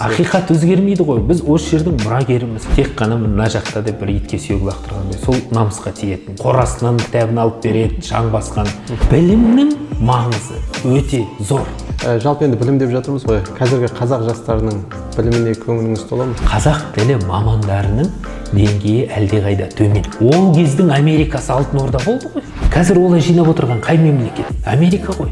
Ақиқат өзгермейді ғой. Біз осы жердің мұрагеріміз. Тек қана мына жақта деп бір итке сүйек лақтырғандай, сол намысқа тиетін. Қорасынан кітабын алып береді, шаң басқан. Білімнің маңызы өте зор. Жалпы енді білім деп жатырмыз ғой. Қазіргі қазақ жастарының біліміне көңіліңіз тола ма? Қазақ тілі мамандарының деңгейі әлдеқайда төмен. Ол кездің Америкасы алтын орда болды ғой. Қазір олай жинап отырған қай мемлекет? Америка ғой.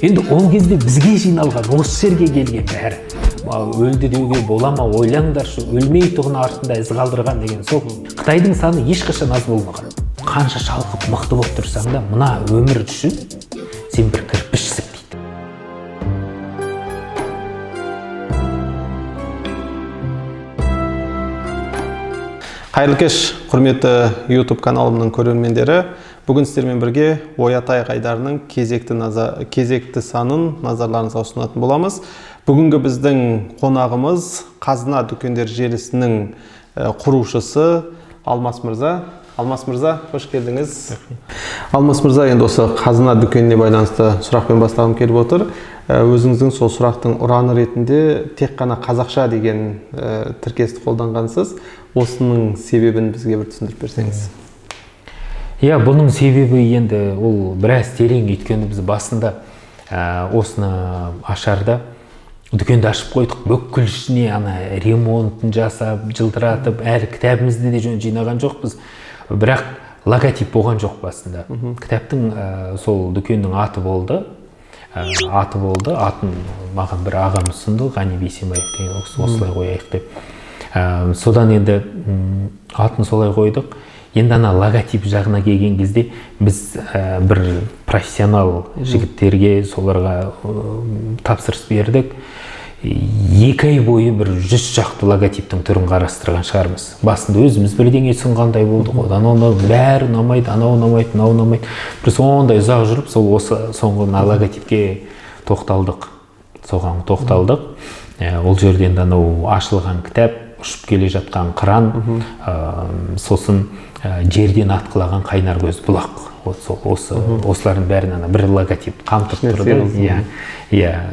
Енді ол кезде бізге жиналған, осы жерге келген бәрі. Өлді деуге бола ма, ойлаңдаршы, өлмей тұғын артында із қалдырған деген сол. Қытайдың саны ешқашан аз болмаған. Қанша шалқып мықты болып тұрсаң да, мына өмір үшін сен бір кірпішсің дейді. Қайырлы кеш, құрметті YouTube каналымның көрермендері. Бүгін сіздермен бірге Оятай Қайдарының кезекті санын назарларыңызға ұсынатын боламыз. Бүгінгі біздің қонағымыз Қазына дүкендер желісінің құрушысы Алмас мырза. Алмас мырза, қош келдіңіз. Алмас мырза, енді осы Қазына дүкеніне байланысты сұрақпен бастағым келіп отыр. Өзіңіздің сол сұрақтың ұраны ретінде тек қана қазақша деген тіркесті қолданғансыз. Осының себебін бізге бір түсіндіріп берсеңіз. Иә, бұның себебі енді ол біраз терең, өйткені біз басында осыны ашарда дүкенді ашып қойдық, бүкіл ішіне ремонтын жасап, жылтыратып, әрі кітабымызды де жөн жинаған жоқпыз. Бірақ логотип болған жоқ басында. Кітаптың сол дүкеннің аты болды. Атын маған бір ағам ұсынды, Ғани Бейсенбаев деген, осылай қояйық деп. Содан енді атын солай қойдық. Енді логотип жағына келген кезде біз бір профессионал жігіттерге соларға тапсырыс бердік. 2 ай бойы бір 100 шақты логотиптің түрін қарастырған шығармыз. Басында өзіміз бірдеңе ұсынғандай болдық. Анау бәрі ұнамайды, анау ұнамайды, мынау ұнамайды. Бір сондай ұзақ жүріп, сол осы соңғы логотипке тоқталдық. Соған тоқталдық. Ол жерден анау ашылған кітап, ұшып келе жатқан қыран, сосын жерден атқылаған қайнар көз бұлақ. Осылардың бәрін бір логотип қамтып тұрды.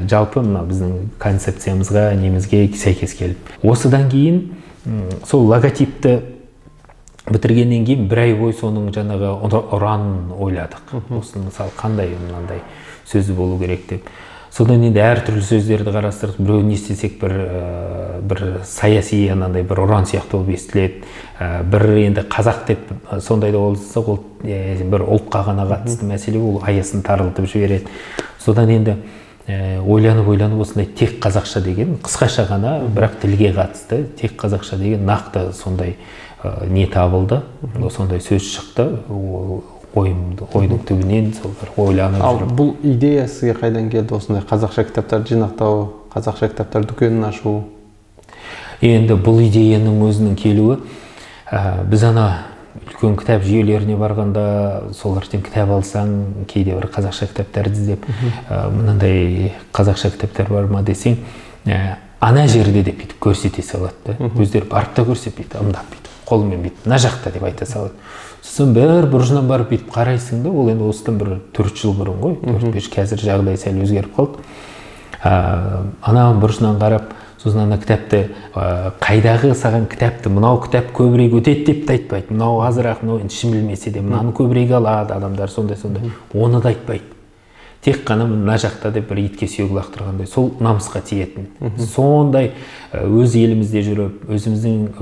Жалпы біздің концепциямызға, немізге сәйкес келіп. Осыдан кейін сол логотипті бітіргеннен кейін бір ай бойы соның жаңағы ұранын ойладық. Осының мысалы қандай мынандай сөзі болу керек деп. Содан енді әртүрлі сөздерді қарастырдық. Біреуін естесек бір саяси бір ұран сияқты болып естіледі. Бір енді қазақ деп сондай да болса, ол бір ұлтқа ғана қатысты мәселе, ол аясын тарылтып жібереді. Содан енді ойланып осындай тек қазақша деген, қысқаша ғана, бірақ тілге қатысты, тек қазақша деген нақты сондай не табылды. Сондай сөз шықты. Ойдың түбінен ойланып жүріп. Бұл идея сізге қайдан келді? Осындай қазақша кітаптарды жинақтау, қазақша кітаптар дүкенін ашу? Енді бұл идеяның өзінің келуі, біз үлкен кітап жүйелеріне барғанда, солардан кітап алсаң, кейде бір қазақша кітаптарды іздеп, мынандай қазақша кітаптар бар ма десең, ана жерде деп бүйтіп көрсете салады. Өздері барып та көрсетпейді, ымдап бүйтіп, қолымен бүйтіп, мына жақта деп айта салады. Сосын бір бұрышынан барып бүйтіп қарайсың да, ол енді осыдан бір 4 жыл бұрын ғой, 4-5, қазір жағдай сәл өзгеріп қалды. Ана бұрышынан қарап, сосын ана кітапты, қайдағы саған кітапты, мынау кітап көбірек өтеді деп те айтпайды. Мынау азырақ, мынау ішім білмесе де, мынаны көбірек алады адамдар, сондай. Оны да айтпайды. Тек қана мына жақта деп бір итке сүйек лақтырғандай, сол намысқа тиетін. Сондай өз елімізде жүріп, өзіміздің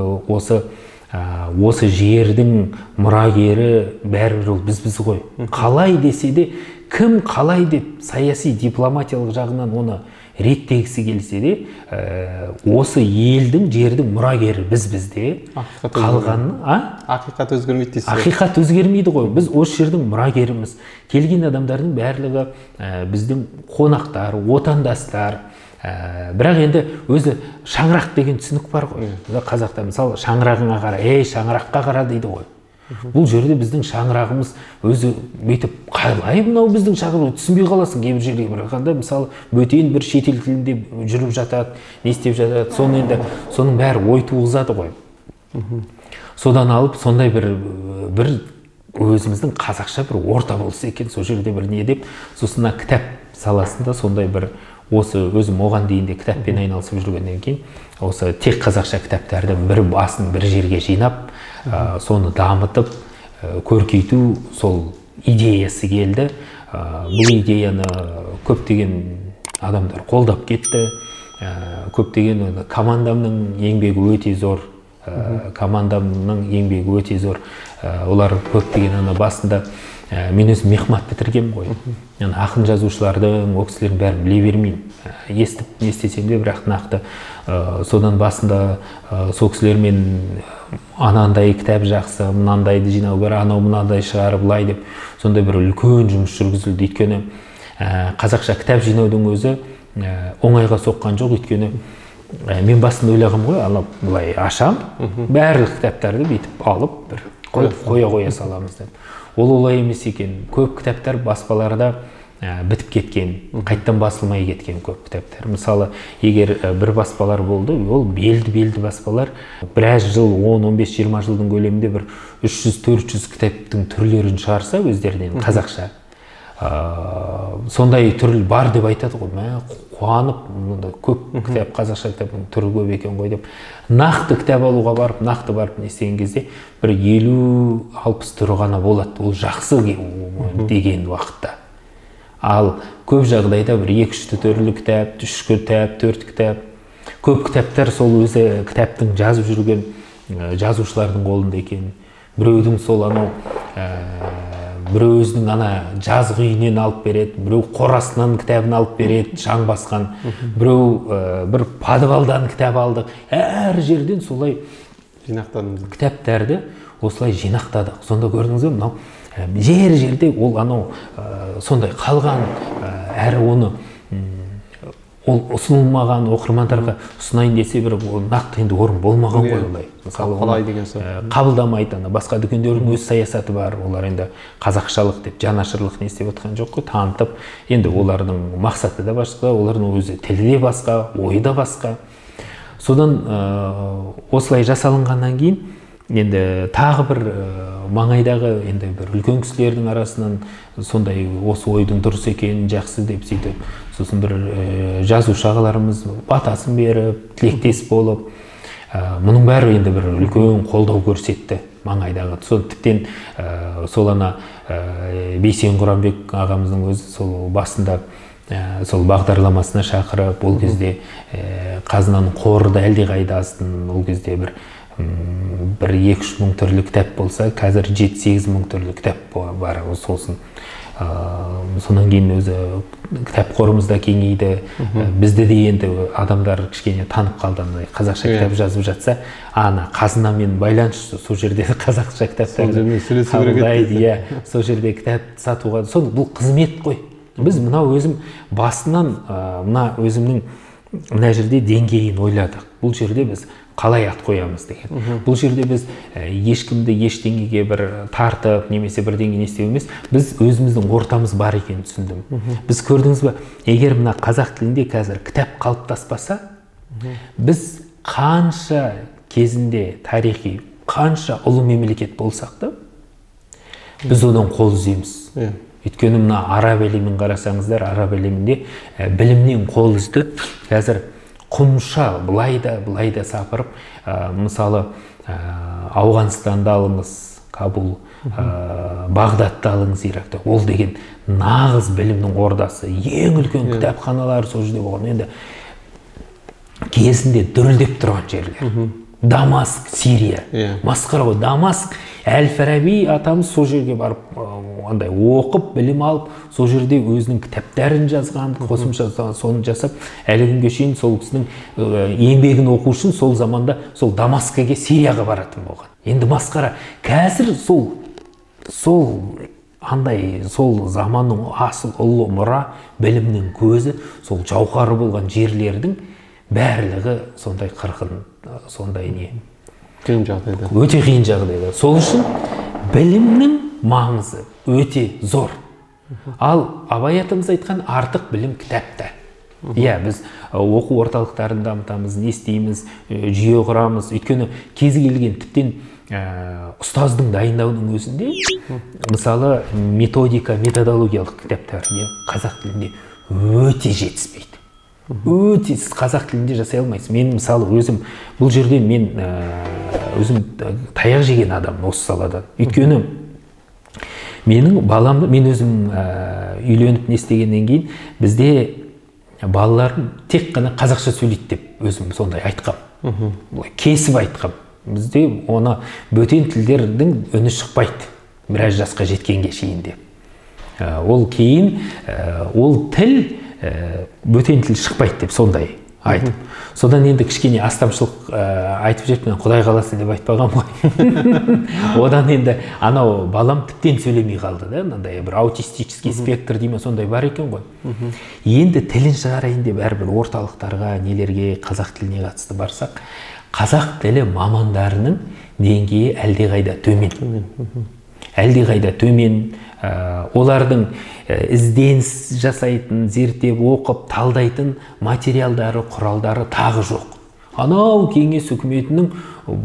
осы жердің мұрагері бәрібір ол біз ғой. Қалай десе де, кім қалай деп саяси дипломатиялық жағынан оны реттегісі келсе де, осы елдің, жердің мұрагері бізде. Ақиқат өзгермейді дейсіз. Ақиқат өзгермейді ғой. Біз осы жердің мұрагеріміз. Келген адамдардың барлығы біздің қонақтар, отандастар. Бірақ енді өзі шаңырақ деген түсінік бар ғой. Қазақта мысалы шаңырағыңа қара, шаңыраққа қара дейді ғой. Бұл жерде біздің шаңырағымыз өзі бүйтіп, қалай мынау біздің шаңырағы түсінбей қаласың кейбір жерге барғанда, мысалы бөтен бір шетел тілінде жүріп жатады, не істеп жатады. Соның бәрі ой туғызады ғой. Содан алып сондай бір өзіміздің қазақша бір орта болса екен, сол жерде бір не деп, сосын кітап саласында сондай бір осы өзім оған дейін де кітаппен айналысып жүргеннен кейін осы тек қазақша кітаптарды бір басын бір жерге жинап, соны дамытып, көркейту сол идеясы келді. Бұл идеяны көптеген адамдар қолдап кетті. Көптеген командамның еңбегі өте зор. Олар көптеген басында мен өзім мехмат бітіргем ғой. Ақын жазушылардың, ол кісілердің бәрін біле бермеймін. Естіп естесем де, бірақ нақты содан басында сол кісілермен анандай кітап жақсы, мынандайды жинау бар, анау мынандай шығарып былай деп, сондай бір үлкен жұмыс жүргізілді. Өйткені қазақша кітап жинаудың өзі оңайға соққан жоқ. Өйткені мен басында ойлағам ғой, алып былай ашам, барлық кітаптарды бүйтіп алып бір қоя саламыз деп. Ол олай емес екен. Көп кітаптар баспаларда бітіп кеткен, қайттан басылмай кеткен көп кітаптар. Мысалы, егер бір баспалар болды, ол белді баспалар біраз жыл, 10-15-20 жылдың көлемінде бір 300-400 кітаптың түрлерін шығарса өздерінен қазақша, сондай түр бар деп айтады ғой. Қуанып, көп кітап, қазақша кітаптың түрі көп екен ғой деп. Нақты кітап алуға барып, нақты барып не істеген кезде бір 50-60 түрі ғана болады. Ол жақсы деген уақытта. Ал көп жағдайда бір 2-3 түрлі кітап, 3 кітап, 4 кітап. Көп кітаптар сол өзі кітаптың жазып жүрген жазушылардың қолында екен. Біреудің сол біреу өзінің жазғы үйінен алып береді, біреу қорасынан кітабын алып береді, шаң басқан, біреу бір подвалдан кітап алдық. Әр жерден солай кітаптарды осылай жинақтадық. Сонда көрдіңіз бе, мынау жерде ол сондай қалған, әрі оны ол ұсынылмаған, оқырмандарға ұсынайын десе бір нақты енді орын болмаған ғой олай. Мысалы, қабылдамайды, басқа дүкендердің өз саясаты бар, олар енді қазақшалық деп жанашырлық не істеп отқан жоқ қой, танытып, енді олардың мақсаты да басқа, олардың өзі тілі де басқа, ойы да басқа. Содан осылай жасалынғаннан кейін енді тағы бір маңайдағы енді бір үлкен кісілердің арасынан сондай осы ойдың дұрыс екенін жақсы деп сөйтіп, сосын бір жазушы ағаларымыз батасын беріп, тілектес болып, мұның бәрі енді бір үлкен қолдау көрсетті маңайдағы. Сол тіптен сол Бейсен Құранбек ағамыздың өзі сол басында сол бағдарламасына шақырып, ол кезде қазынаның қоры да әлдеқайда астын, ол кезде бір 2-3 мың түрлі кітап болса, қазір 7-8 мың түрлі кітап бар. Сосын сонан кейін өзі кітап қорымызда кеңейді. Бізді де енді адамдар кішкене танып қалды. Қазақша кітап жазып жатса, қазынамен байланысты, сол жерде қазақша кітаптарды қабылдайды, сол жерде кітап сатуға. Бұл қызмет қой. Біз мынау өзім басынан өзімнің мына жерде деңгейін ойладық. Бұл жерде біз қалай ат қоямыз деген. Бұл жерде біз ешкімді ештеңеге бір тартып, немесе бірдеңе не істеу емес, біз өзіміздің ортамыз бар екенін түсіндім. Біз көрдіңіз бе, егер мына қазақ тілінде қазір кітап қалыптаспаса, біз қанша кезінде тарихи, қанша ұлы мемлекет болсақ та, біз одан қол үземіз. Өйткені мына араб әлемін қарасаңыздар, араб әлемінде білімнен қол үзді. Қазір құмша былай да сапырып, мысалы Ауғанстанды алыңыз, Кабул, Бағдатты алыңыз, Иракта. Ол деген нағыз білімнің ордасы, ең үлкен кітапханалар сол жерде болған. Енді кезінде дүрілдеп тұрған жерлер. Дамаск, Сирия. Масқара ғой, Дамаск, Әл-Фараби атамыз сол жерге барып оқып, білім алып, сол жерде өзінің кітаптарын жазған, қосымша соны жасап, әлі күнге шейін сол кісінің еңбегін оқу үшін сол заманда сол Дамаскіге, Сирияға баратын болған. Енді масқара, қазір сол заманның асыл ұлы мұра, білімнің көзі, сол жауһары болған жерлердің барлығы сондай қырқын, сондай не? Қиын жағдайда. Өте қиын жағдайда. Сол үшін білімнің маңызы өте зор. Ал Абай атамыз айтқан артық білім кітапта. Біз оқу орталықтарын дамытамыз, не істейміз, жүйе құрамыз. Өйткені кезі келген тіптен ұстаздың дайындаудың өзінде, мысалы методика, методологиялық кітаптар қазақ тілінде өте жетіспейді. өте сіз қазақ тілінде жасай алмайсыз. Мен мысалы өзім бұл жерде мен өзім таяқ жеген адаммын осы саладан. Өйткені менің баламды мен өзім үйленіп не істегеннен кейін бізде балаларым тек қана қазақша сөйлейді деп өзім сондай айтқам. Кесіп айтқам. Бізде оны бөтен тілдердің үні шықпайды біраз жасқа жеткенге шейін деп. Ол кейін ол тіл бөтен тіл шықпайды деп сондай айтып. Содан енді кішкене астамшылық айтып жүріп, Құдай қаласа деп айтпаған ғой. Одан енді анау балам тіптен сөйлемей қалды да, мынандай бір аутистический спектр дейме сондай бар екен ғой. Енді тілін шығарайын деп әрбір орталықтарға, нелерге, қазақ тіліне қатысты барсақ, қазақ тілі мамандарының деңгейі әлдеқайда төмен. Әлдеқайда төмен, олардың ізденіс жасайтын, зерттеп оқып, талдайтын материалдары, құралдары тағы жоқ. Анау кеңес үкіметінің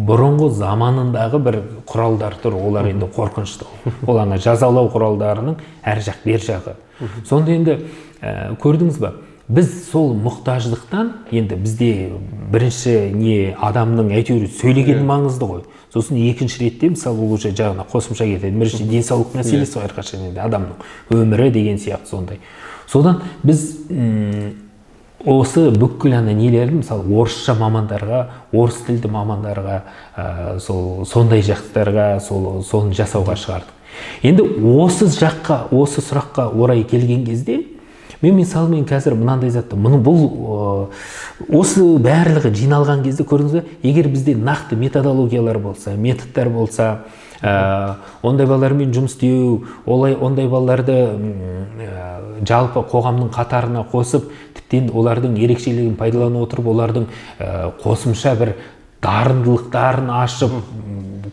бұрынғы заманындағы бір құралдар тұр, олар енді қорқынышты. Ол ана жазалау құралдарының әр жақ бер жағы. Сонда енді көрдіңіз ба? Біз сол мұқтаждықтан, енді бізде бірінші не адамның әйтеуір сөйлеген маңызды ғой. Сосын екінші ретте мысалы ол уже жағына қосымша кетеді. Бірінші денсаулық мәселесі ғой әрқашан енді адамның өмірі деген сияқты сондай. Содан біз осы бүкіл ана нелерді мысалы орысша мамандарға, орыс тілді мамандарға, сондай жақтарға соны жасауға шығардық. Енді осы жаққа, осы сұраққа орай келген кезде мен мысалы қазір мынандай затты, бұл осы барлығы жиналған кезде көрдіңіз бе, егер бізде нақты методологиялар болса, методтар болса, ондай балалармен жұмыс істеу, ондай балаларды жалпы қоғамның қатарына қосып, тіптен олардың ерекшелігін пайдалана отырып, олардың қосымша бір дарындылықтарын ашып,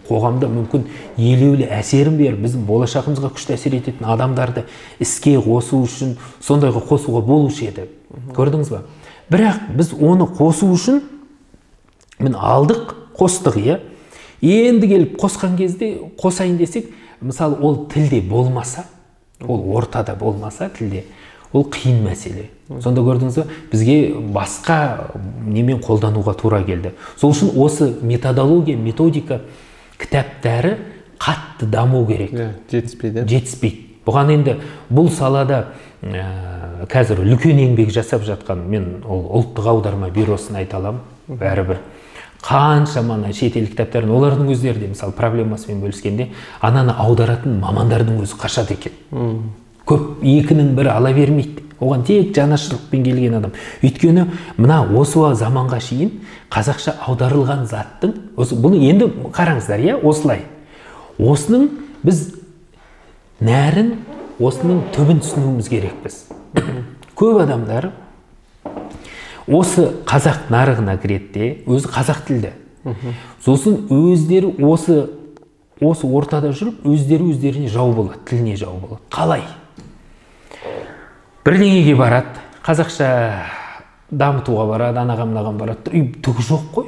қоғамда мүмкін елеулі әсерін беріп, біздің болашағымызға күшті әсер ететін адамдарды іске қосу үшін сондайға қосуға болушы еді. Көрдіңіз ба? Бірақ біз оны қосу үшін мен алдық, қостық, иә. Енді келіп қосқан кезде, қосайын десек, мысалы ол тілде болмаса, ол ортада болмаса тілде, ол қиын мәселе. Сонда көрдіңіз бе, бізге басқа немен қолдануға тура келді. Сол үшін осы методология, методика кітаптары қатты даму керек. Жетіспейді. Жетіспейді. Бұған енді бұл салада қазір үлкен еңбек жасап жатқан, мен ол ұлттық аударма бюросын айта аламын. Бәрібір қаншама шетел кітаптарын, олардың өздері де мысалы проблемасымен бөліскенде, ананы аударатын мамандардың өзі қашады екен. Көп екінің бірі ала бермейді. Оған тек жанашырлықпен келген адам. Өйткені мына осы заманға шейін қазақша аударылған заттың, бұны енді қараңыздар, иә, осылай. Осының біз нәрін, осының түбін түсінуіміз керекпіз. Көп адамдар осы қазақ нарығына кіреді, өзі қазақ тілді. Сосын өздері осы ортада жүріп, өздеріне жау болады, тіліне жау болады. Қалай? Бірдеңеге барады, қазақша дамытуға барады, анаған барады, түгі жоқ қой.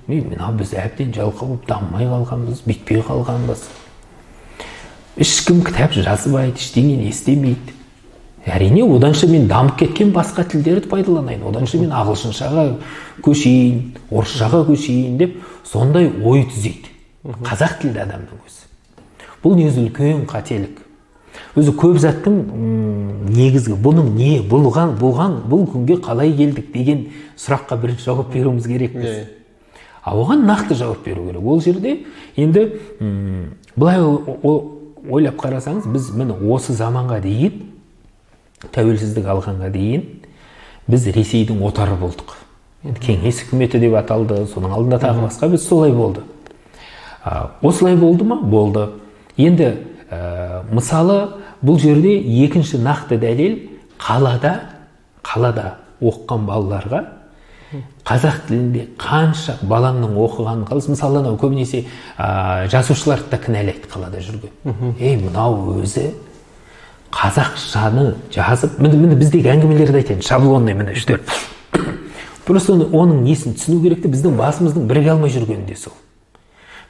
Біз әбден жалқауып дамымай қалғанбыз, бітпей қалғанбыз. Ешкім кітап жазбайды, ештеңені естемейді. Әрине, оданша мен дамып кеткен басқа тілдерді пайдаланайын, оданша мен ағылшыншаға көшейін, орысшаға көшейін деп, сондай ой түзейді. Қазақ тілді адамның өзі. Бұл негізі үлкен қателік. Өзі көп заттың негізгі, бұның не, бұл күнге қалай келдік деген сұраққа бірінші жауап беруіміз керекпіз. Оған нақты жауап беру керек. Ол жерде енді былай ойлап қарасаңыз, біз міне осы заманға дейін, тәуелсіздік алғанға дейін, біз Ресейдің отары болдық. Кеңес үкіметі деп аталды, соның алдында тағы басқа, біз солай болды. Осылай болды ма? Болды. Енді мысалы, бұл жерде екінші нақты дәлел қалада оқыған балаларға қазақ тілінде қанша балаңның оқығанын қалайсыз? Мысалы, көбінесе жазушыларды да кінәлайды қалада жүрген. Мынау өзі қазақшаны жазып, міне біздегі әңгімелерді айтайын, шаблонный міне жүр. Просто оның несін түсіну керекті, біздің басымыздың біріге алмай жүргенінде сол.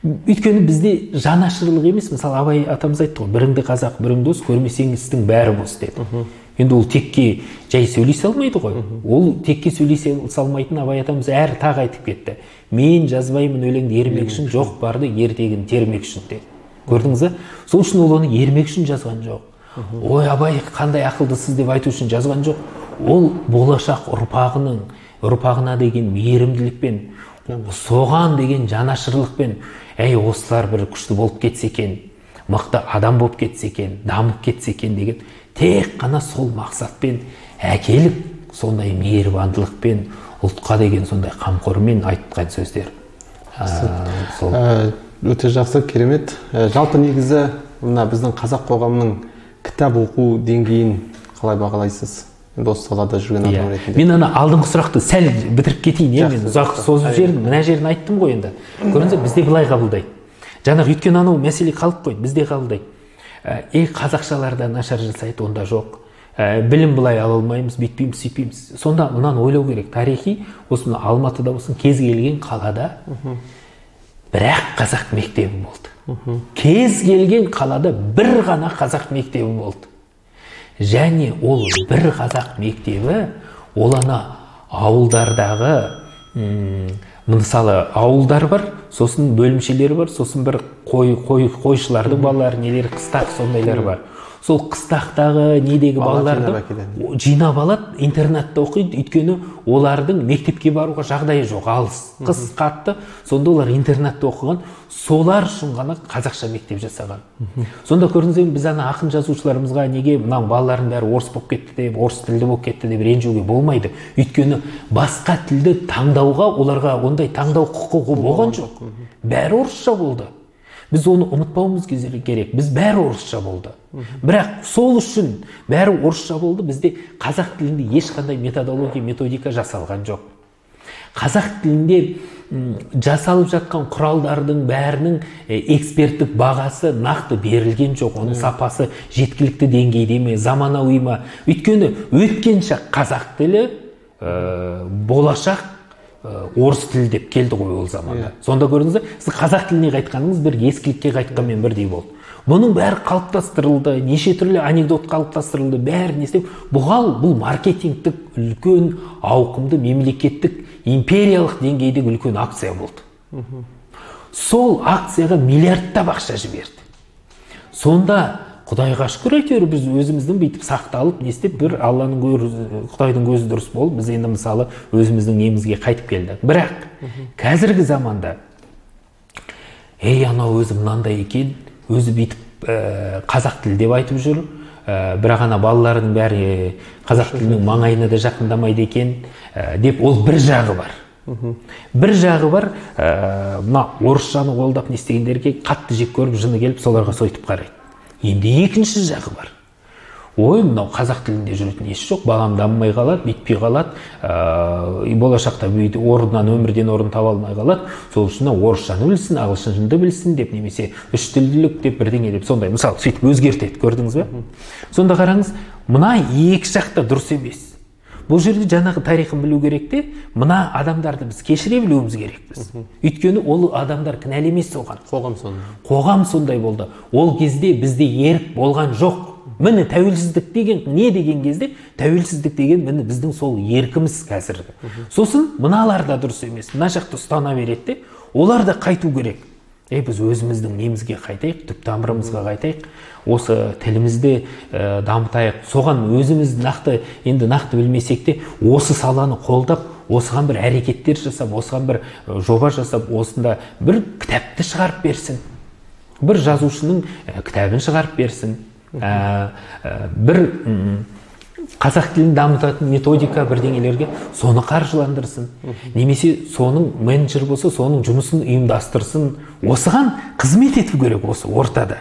Өйткені бізде жанашырлық емес, мысалы Абай атамыз айтты ғой, біріңді қазақ, бірің дос, көрмесең істің бәрі бос деді. Енді ол текке жай сөйлесе алмайды ғой. Ол текке сөйлесе салмайтын Абай атамыз әр тағы айтып кетті. Мен жазбаймын өлеңді ермек үшін, жоқ барды ертегін термек үшін де. Көрдіңіз бе? Сол үшін ол оны ермек үшін жазған жоқ. Ой, Абай қандай ақылдысыз деп айту үшін жазған жоқ. Ол болашақ ұрпағына деген мейірімділікпен, соған деген жанашырлықпен, осылар бір күшті болып кетсе екен, мықты адам болып кетсе екен, дамып кетсе екен деген тек қана сол мақсатпен, әкелік сондай мейірбандылықпен, ұлтқа деген сондай қамқормен айтқан сөздер. Өте жақсы, керемет. Жалпы негізі мына біздің қазақ қоғамының кітап оқу деңгейін қалай бағалайсыз? Осы салада жүрген адам ретінде. Мен ана алдыңғы сұрақты сәл бітіріп кетейін, мен ұзақ созып жерін, мына жерін айттым ғой енді. Көрдіңіз, бізде былай қабылдайды. Жаңағы өйткені анау мәселе қалып қойды, бізде қабылдайды. Қазақшаларда нашар жасайды, онда жоқ. Білім былай ала алмаймыз, бүйтпейміз, сөйтпейміз. Сонда мынаны ойлау керек. Тарихи, осы Алматыда болсын, кез келген қалада бірақ қазақ мектебі болды. Кез келген қалада бір ғана қазақ мектебі болды. Және ол бір қазақ мектебі, ол ана ауылдардағы, мысалы ауылдар бар, сосын бөлімшелері бар, сосын бір қойшылардың балалары, нелер қыстақ сондайлар бар. Сол қыстақтағы недегі балаларды жинап алады, интернатта оқиды, өйткені олардың мектепке баруға жағдайы жоқ, алыс, қыс қатты, сонда олар интернатта оқыған, солар үшін ғана қазақша мектеп жасаған. Сонда көрдіңіз, біз ана ақын жазушыларымызға неге мынау балалардың бәрі орыс болып кетті деп, орыс тілді болып кетті деп ренжуге болмайды. Өйткені басқа тілді таңдауға оларға ондай таңдау құқығы болған жоқ. Бәрі орысша болды. Біз оны ұмытпауымыз керек. Біз бәрі орысша болды. Бірақ сол үшін бәрі орысша болды. Бізде қазақ тілінде ешқандай методология, методика жасалған жоқ. Қазақ тілінде жасалып жатқан құралдардың бәрінің эксперттік бағасы нақты берілген жоқ. Оның сапасы жеткілікті деңгейде ме, заманауи ма? Өйткені өткен шақ қазақ тілі, болашақ орыс тілі деп келді ғой ол заманда. Сонда көрдіңіз бе, сіз қазақ тіліне қайтқаныңыз бір ескілікке қайтқанмен бірдей болды. Бұның бәрі қалыптастырылды, неше түрлі анекдот қалыптастырылды, бәрі не істеп, бұл маркетингтік үлкен ауқымды мемлекеттік империялық деңгейдегі үлкен акция болды. Сол акцияға миллиардтап ақша жіберді. Сонда Құдайға шүкір, әйтеуір біз өзіміздің бүйтіп сақталып, не істеп, бір Құдайдың көзі дұрыс болып, біз енді мысалы өзіміздің немізге қайтып келдік. Бірақ қазіргі заманда анау өзі мынандай екен, өзі бүйтіп қазақ тілі деп айтып жүр, бірақ ана балалардың бәрі қазақ тілінің маңайына да жақындамайды екен деп, ол бір жағы бар. Бір жағы бар, мына орысшаны қолдап не істегендерге қатты жек көріп, жыны келіп, соларға сойтып қарайды. Енді екінші жағы бар. Ой, мынау қазақ тілінде жүретін еш жоқ, балам дамымай қалады, бүйтпей қалады, болашақта орнынан өмірден орын таба алмай қалады, сол үшін орысшаны білсін, ағылшынды білсін деп, немесе үш тілділік деп, бірдеңе деп, сондай мысалы сөйтіп өзгертеді, көрдіңіз бе? Сонда қараңыз, мына екі жақта дұрыс емес. Бұл жерде жаңағы тарихын білу керек те, мына адамдарды біз кешіре білуіміз керекпіз. Өйткені ол адамдар кінәлі емес оған. Қоғам сондай болды. Ол кезде бізде ерік болған жоқ. Міне тәуелсіздік деген не деген кезде, тәуелсіздік деген міне біздің сол еркіміз қазіргі. Сосын мыналар да дұрыс емес. Мына жақты ұстана береді де, олар да қайту керек. Біз өзіміздің немізге қайтайық, түп тамырымызға қайтайық, осы тілімізді дамытайық. Соған өзіміз нақты білмесек те, осы саланы қолдап, осыған бір әрекеттер жасап, осыған бір жоба жасап, осында бір кітапты шығарып берсін. Бір жазушының кітабын шығарып берсін. Бір қазақ тілін дамытатын методика бірдеңелерге соны қаржыландырсын. Немесе соның менеджер болса, соның жұмысын ұйымдастырсын. Осыған қызмет ету керек осы ортада.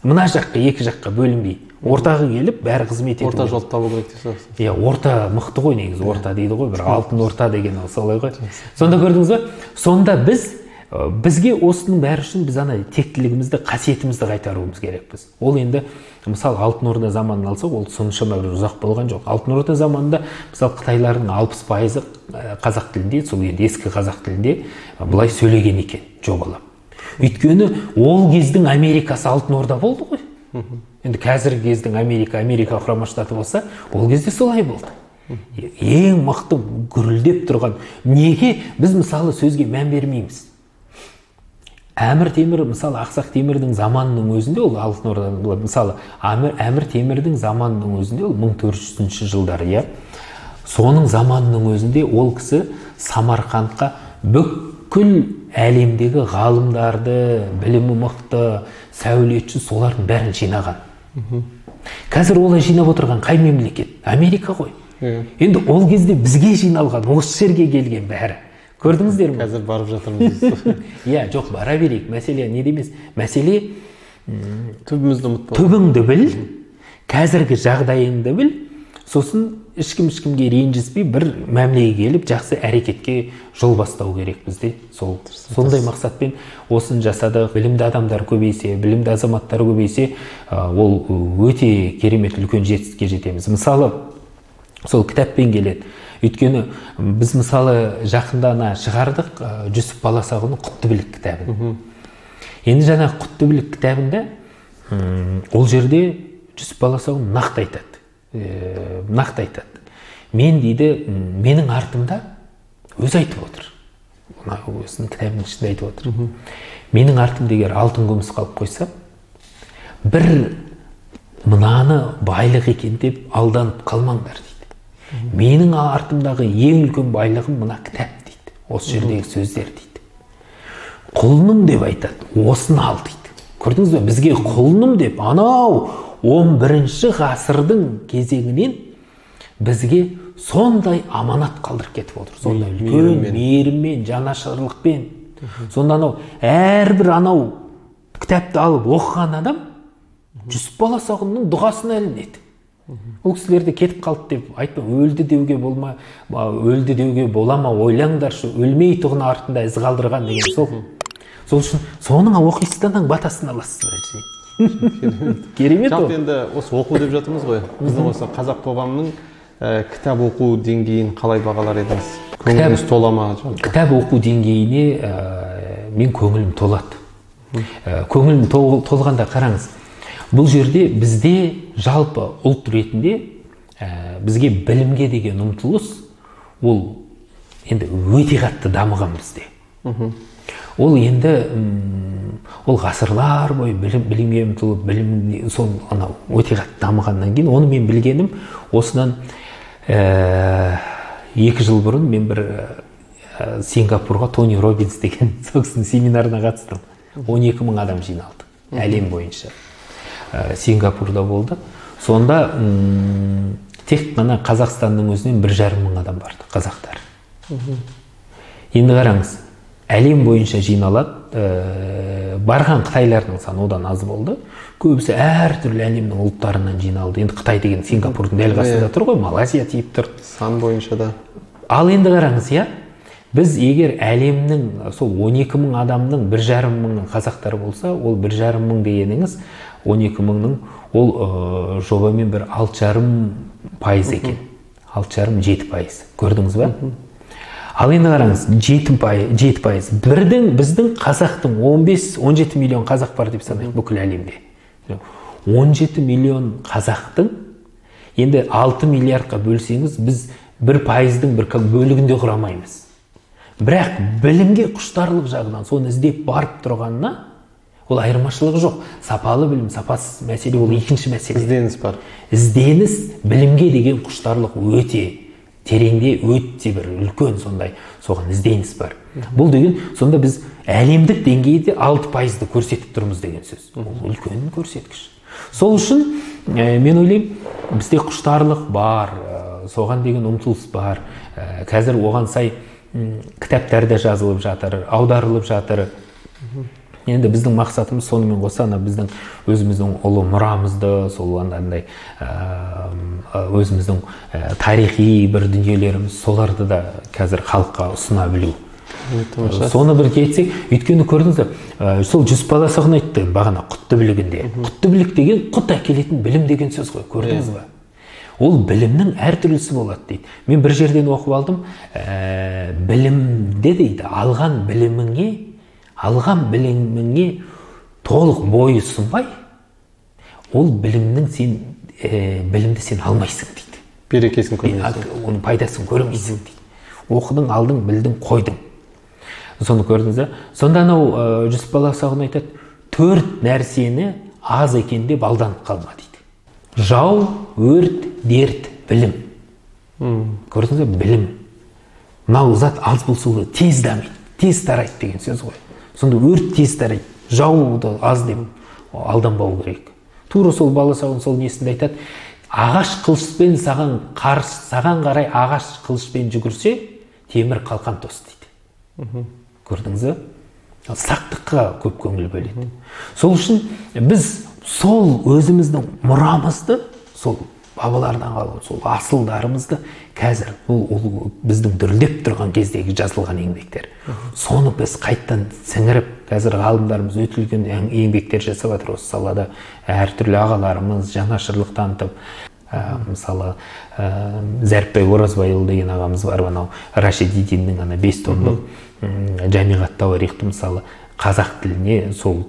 Мына жаққа, екі жаққа бөлінбей. Ортаға келіп, бәрі қызмет ету. Орта жол табу керек дейсіз. Орта мықты ғой негізі, орта дейді ғой, бір алтын орта деген солай ғой. Сонда көрдіңіз бе? Сонда бізге осының бәрі үшін біз ана тектілігімізді, қасиетімізді қайтаруымыз керекпіз. Ол енді мысалы Алтын Орда заманын алсақ, ол соншама бір ұзақ болған жоқ. Алтын Орда заманында мысалы Қытайлардың 60% қазақ тілінде, сол енді ескі қазақ тілінде былай сөйлеген екен, жобалап. Өйткені ол кездің Америкасы Алтын Орда болды ғой. Енді қазіргі кездің Америка құрама штаты болса, ол кезде солай болды. Ең мықты гүрілдеп тұрған. Неге біз мысалы сөзге мән бермейміз? Әмір Темір, мысалы Ақсақ Темірдің заманының өзінде, ол Алтын Ордадан болады. Мысалы Әмір Темірдің заманының өзінде, ол 1400 жылдары, иә. Соның заманының өзінде ол кісі Самарқандқа бүкіл әлемдегі ғалымдарды, білімі мықты, сәулетші, солардың бәрін жинаған. Қазір олай жинап отырған қай мемлекет? Америка ғой. Енді ол кезде бізге жиналған, осы жерге келген бәрі. Көрдіңіздер ме? Қазір барып жатырмыз. Иә, жоқ, бара берейік. Мәселе не демес? Мәселе түбімізді ұмытпау. Түбіңді біл, қазіргі жағдайыңды біл, сосын ешкімге ренжіспей бір мәмілеге келіп, жақсы әрекетке жол бастау керек бізде. Сондай мақсатпен осын жасадық. Білімді адамдар көбейсе, білімді азаматтар көбейсе, ол өте керемет үлкен жетістікке жетеміз. Мысалы, сол кітаппен келеді. Өйткені біз мысалы жақында шығардық Жүсіп Баласағұнның Құттыбілік кітабын. Енді жаңа Құттыбілік кітабында ол жерде Жүсіп Баласағұн нақты айтады. Мен дейді, менің артымда өзі айтып отыр. Өзінің кітабының ішінде айтып отыр. Менің артымда егер алтын күміс қалып қойса, бір мынаны байлық екен деп алданып қалмаңдар дейді. Менің артымдағы ең үлкен байлығым мына кітап дейді. Осы жердегі сөздер дейді. Құлыным деп айтады, осыны ал дейді. Көрдіңіз бе? Бізге құлыным деп, анау 11-ші ғасырдың кезеңінен бізге сондай аманат қалдырып кетіп отыр. Сондай үлкен мейіріммен, жанашырлықпен. Сонда анау әрбір анау кітапты алып оқыған адам Жүсіп Баласағұнның дұғасына ілінеді. Ол кісілерді кетіп қалды деп айтпа, өлді деуге бола ма, ойлаңдаршы, өлмей тұғын артында із қалдырған деген сол. Сол үшін соның оқисыздан батасын аласыз. Керемет ол. Жалпы енді осы оқу деп жатырмыз ғой. Біздің осы қазақ қоғамының кітап оқу деңгейін қалай бағалар едіңіз? Көңіліңіз тола ма? Кітап оқу деңгейіне мен көңілім толады. Көңілім толғанда қараңыз. Бұл жерде бізде жалпы ұлт ретінде бізге білімге деген ұмтылыс ол енді өте қатты дамыған бізде. Ол енді ол ғасырлар бойы білімге ұмтылып, білім сол анау өте қатты дамығаннан кейін оны мен білгенім осыдан 2 жыл бұрын мен бір Сингапурға Тони Роббинс деген сол кісінің семинарына қатыстым. 12.000 адам жиналды әлем бойынша. Сингапурда болды. Сонда тек қана Қазақстанның өзінен 1,5 мың адам барды, қазақтар. Енді қараңыз, әлем бойынша жиналады, барған қытайлардың саны одан аз болды. Көбісі әртүрлі әлемнің ұлттарынан жиналды. Енді Қытай деген Сингапурдың дәл қасында тұр ғой, Малайзия тиіп тұр. Сан бойынша да. Ал енді қараңыз, иә, біз егер әлемнің сол 12.000 адамның 1,5 мыңы қазақтар болса, ол 1,5 мың дегеніңіз 12.000-ның ол жобамен бір 6,5% екен. 6,5-7%. Көрдіңіз ба? Ал енді қараңыз, 7%. Біздің қазақтың 15-17 миллион қазақ бар деп санайық бүкіл әлемде. 17 миллион қазақтың енді 6 миллиардқа бөлсеңіз, біз 1%-дің бір бөлігінде құрамаймыз. Бірақ білімге құштарлық жағынан соны іздеп барып тұрғанына ол айырмашылығы жоқ. Сапалы білім, сапасыз мәселе ол екінші мәселе. Ізденіс бар. Ізденіс, білімге деген құштарлық өте тереңде, өте бір үлкен сондай соған ізденіс бар. Бұл деген сонда біз әлемдік деңгейде 6%-ды көрсетіп тұрмыз деген сөз. Ол үлкен көрсеткіш. Сол үшін мен ойлаймын, бізде құштарлық бар, соған деген ұмтылыс бар. Қазір оған сай кітаптар да жазылып жатыр, аударылып жатыр. Енді біздің мақсатымыз сонымен қоса біздің өзіміздің ұлы мұрамызды, сол андай өзіміздің тарихи бір дүниелеріміз, соларды да қазір халыққа ұсына білу. Соны бір кетсек, өйткені көрдіңіздер, сол Жүсіп Баласағұн айтты бағана Құттыбілігінде. Құттыбілік деген құт әкелетін білім деген сөз ғой, көрдіңіз бе? Ол білімнің әртүрлісі болады дейді. Мен бір жерден оқып алдым, білімде дейді, алған біліміңе толық бойы ұсынбай, ол білімнің білімді сен алмайсың дейді. Берекесін көрмейсің. Оның пайдасын көрмейсің дейді. Оқыдың, алдың, білдің, қойдың. Соны көрдіңіз бе? Сонда анау Жүсіп Баласағұн айтады, 4 нәрсені аз екен деп алданып қалма дейді. Жау, өрт, дерт, білім. Көрдіңіз бе? Білім. Мынау зат аз болса тез дамиды, тез тарайды деген сөз ғой. Сонда өрт тез тарайды, жауды аз деп алданбау керек. Тура сол Баласағұн сол несінде айтады, ағаш қылышпен саған қарай ағаш қылышпен жүгірсе, темір қалқан тос дейді. Көрдіңіз бе? Сақтыққа көп көңіл бөледі. Сол үшін біз сол өзіміздің мұрамызды, сол бабалардан қалған сол асылдарымызды қазір ол біздің дүрілдеп тұрған кездегі жазылған еңбектер. Соны біз қайттан сіңіріп, қазір ғалымдарымыз өте үлкен еңбектер жасап жатыр осы салада. Әртүрлі ағаларымыз жанашырлық танытып, мысалы Зәріпбай Оразбайұлы деген ағамыз бар, анау Рашидидиннің 5 томдық Жамиғат Тауарихты мысалы қазақ тіліне сол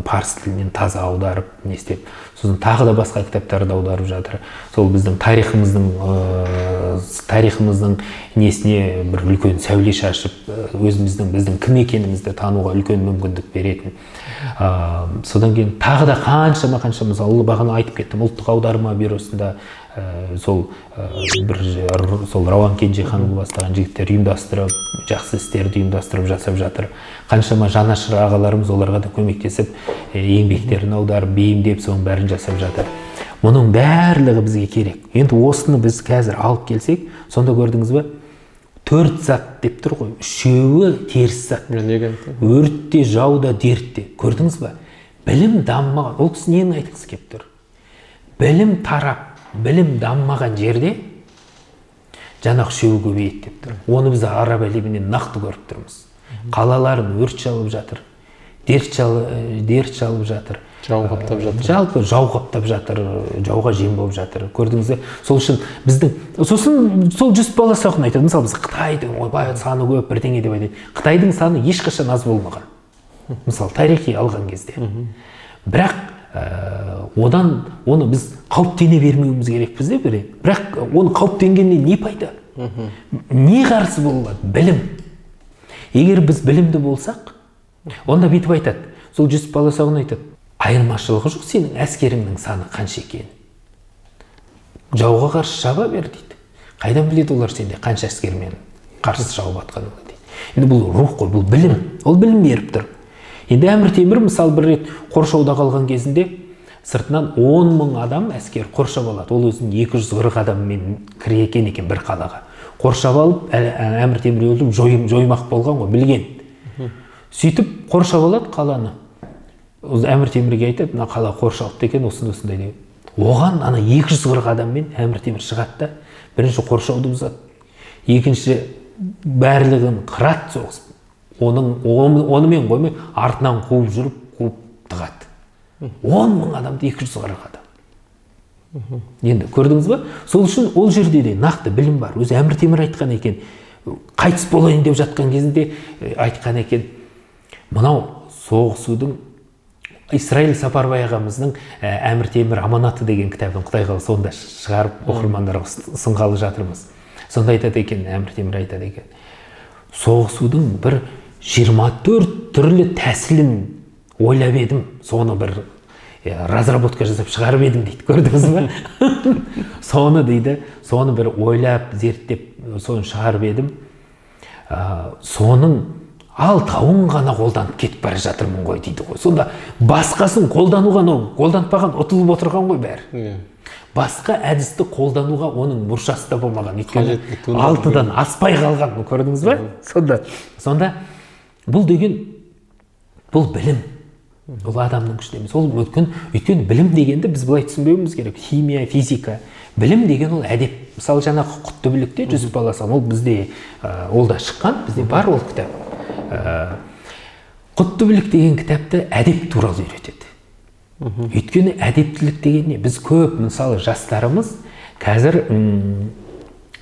парсы тілінен таза аударып, не істеп, сосын тағы да басқа кітаптарды аударып жатыр. Сол біздің тарихымыздың несіне бір үлкен сәуле шашып, біздің кім екенімізді тануға үлкен мүмкіндік беретін. Содан кейін тағы да қаншама мысалы бағана айтып кеттім, ұлттық аударма бюросында сол Рауан Кенжеханұлы бастаған жігіттер ұйымдастырып, жақсы істерді ұйымдастырып жасап жатыр. Қаншама жанашыр ағаларымыз оларға да көмектесіп, еңбектерін аударып, бейімдеп, соның бәрін жасап жатыр. Мұның барлығы бізге керек. Енді осыны біз қазір алып келсек, сонда көрдіңіз бе? 4 зат деп тұр ғой, 3-і теріс зат. Өртте, жауда, дертте. Көрдіңіз бе? Білім дамымаған. Ол кісі нені айтқысы келіп тұр? Білім тарап, білім дамымаған жерде жаңағы 3-і көбейеді деп тұр. Оны біз араб әлемінен нақты көріп тұрмыз. Қалаларын өрт шалып жатыр, дерт шалып жатыр, жау қаптап жатыр. Жалпы жау қаптап жатыр, жауға жем болып жатыр. Көрдіңіз бе? Сол үшін сосын сол Жүсіп Баласағұн айтады, мысалы біз Қытайдың саны көп бірдеңе деп айтады. Қытайдың саны ешқашан аз болмаған. Мысалы тарихи алған кезде. Бірақ оны біз қауіптене бермеуіміз керекпіз де бірі. Бірақ оны қауіптенгеннен не пайда? Не қарсы болады? Білім. Егер біз білімді болсақ, онда бүйтіп айтады. Сол Жүсіп Баласағұн айтады, айырмашылығы жоқ сенің әскеріңнің саны қанша екенін. Жауға қарсы шаба бер дейді. Қайдан біледі олар сенде қанша әскермен қарсы шауып атқаныңды дейді. Енді бұл рух қой, бұл білім. Ол білім беріп тұр. Енді Әмір Темір мысалы бір рет Қоршауда қалған кезінде сыртынан 10.000 адам әскер қоршап алады. Ол өзінің 240 адаммен кірген екен бір қалаға. Қоршап алып, Әмір Темір өліп жоймақ болған ғой, білген. Сөйтіп қоршап алады қаланы. Әмір Темірге айтады, мына қала қоршалыпты екен, осындай деп. Оған 240 адаммен Әмір Темір шығады да, бірінші қоршауды бұзады. Екінші барлығын қырат соғысып. Онымен қоймай, артынан қуып жүріп, қуып тығады. 10.000 адамды 240 адам. Енді көрдіңіз ба? Сол үшін ол жерде де нақты білім бар. Өзі Әмір Темір айтқан екен, қайтыс болайын деп жатқан кезінде айтқан екен, мынау соғысудың Исраил Сапарбай ағамыздың Әмір Темір аманаты деген кітабын Құдай қаласа сонда шығарып оқырмандарға ұсынғалы жатырмыз. Сонда айтады екен, Әмір Темір айтады екен, соғысудың бір 24 түрлі тәсілін ойлап едім, соны бір разработка жасап шығарып едім дейді. Көрдіңіз бе? Соны дейді, соны бір ойлап, зерттеп, соны шығарып едім. Соның алтауын ғана қолданып кетіп бара жатырмын ғой дейді ғой. Сонда басқасын қолданбаған ұтылып отырған ғой бәрі. Басқа әдісті қолдануға оның мұршасы да болмаған. Өйткені 6-дан аспай қалған, көрдіңіз бе? Сонда бұл білім. Бұл адамның күші емес. Ол өйткені білім дегенді біз былай түсінбеуіміз керек. Химия, физика. Білім деген ол әдеп. Мысалы жаңағы Құттөбелікте Жүсіп Баласағұн, ол бізде ол да шыққан, бізде бар ол кітап. Құттөбелік деген кітапты әдеп туралы үйретеді. Өйткені әдептілік деген не? Біз көп, мысалы жастарымыз қазір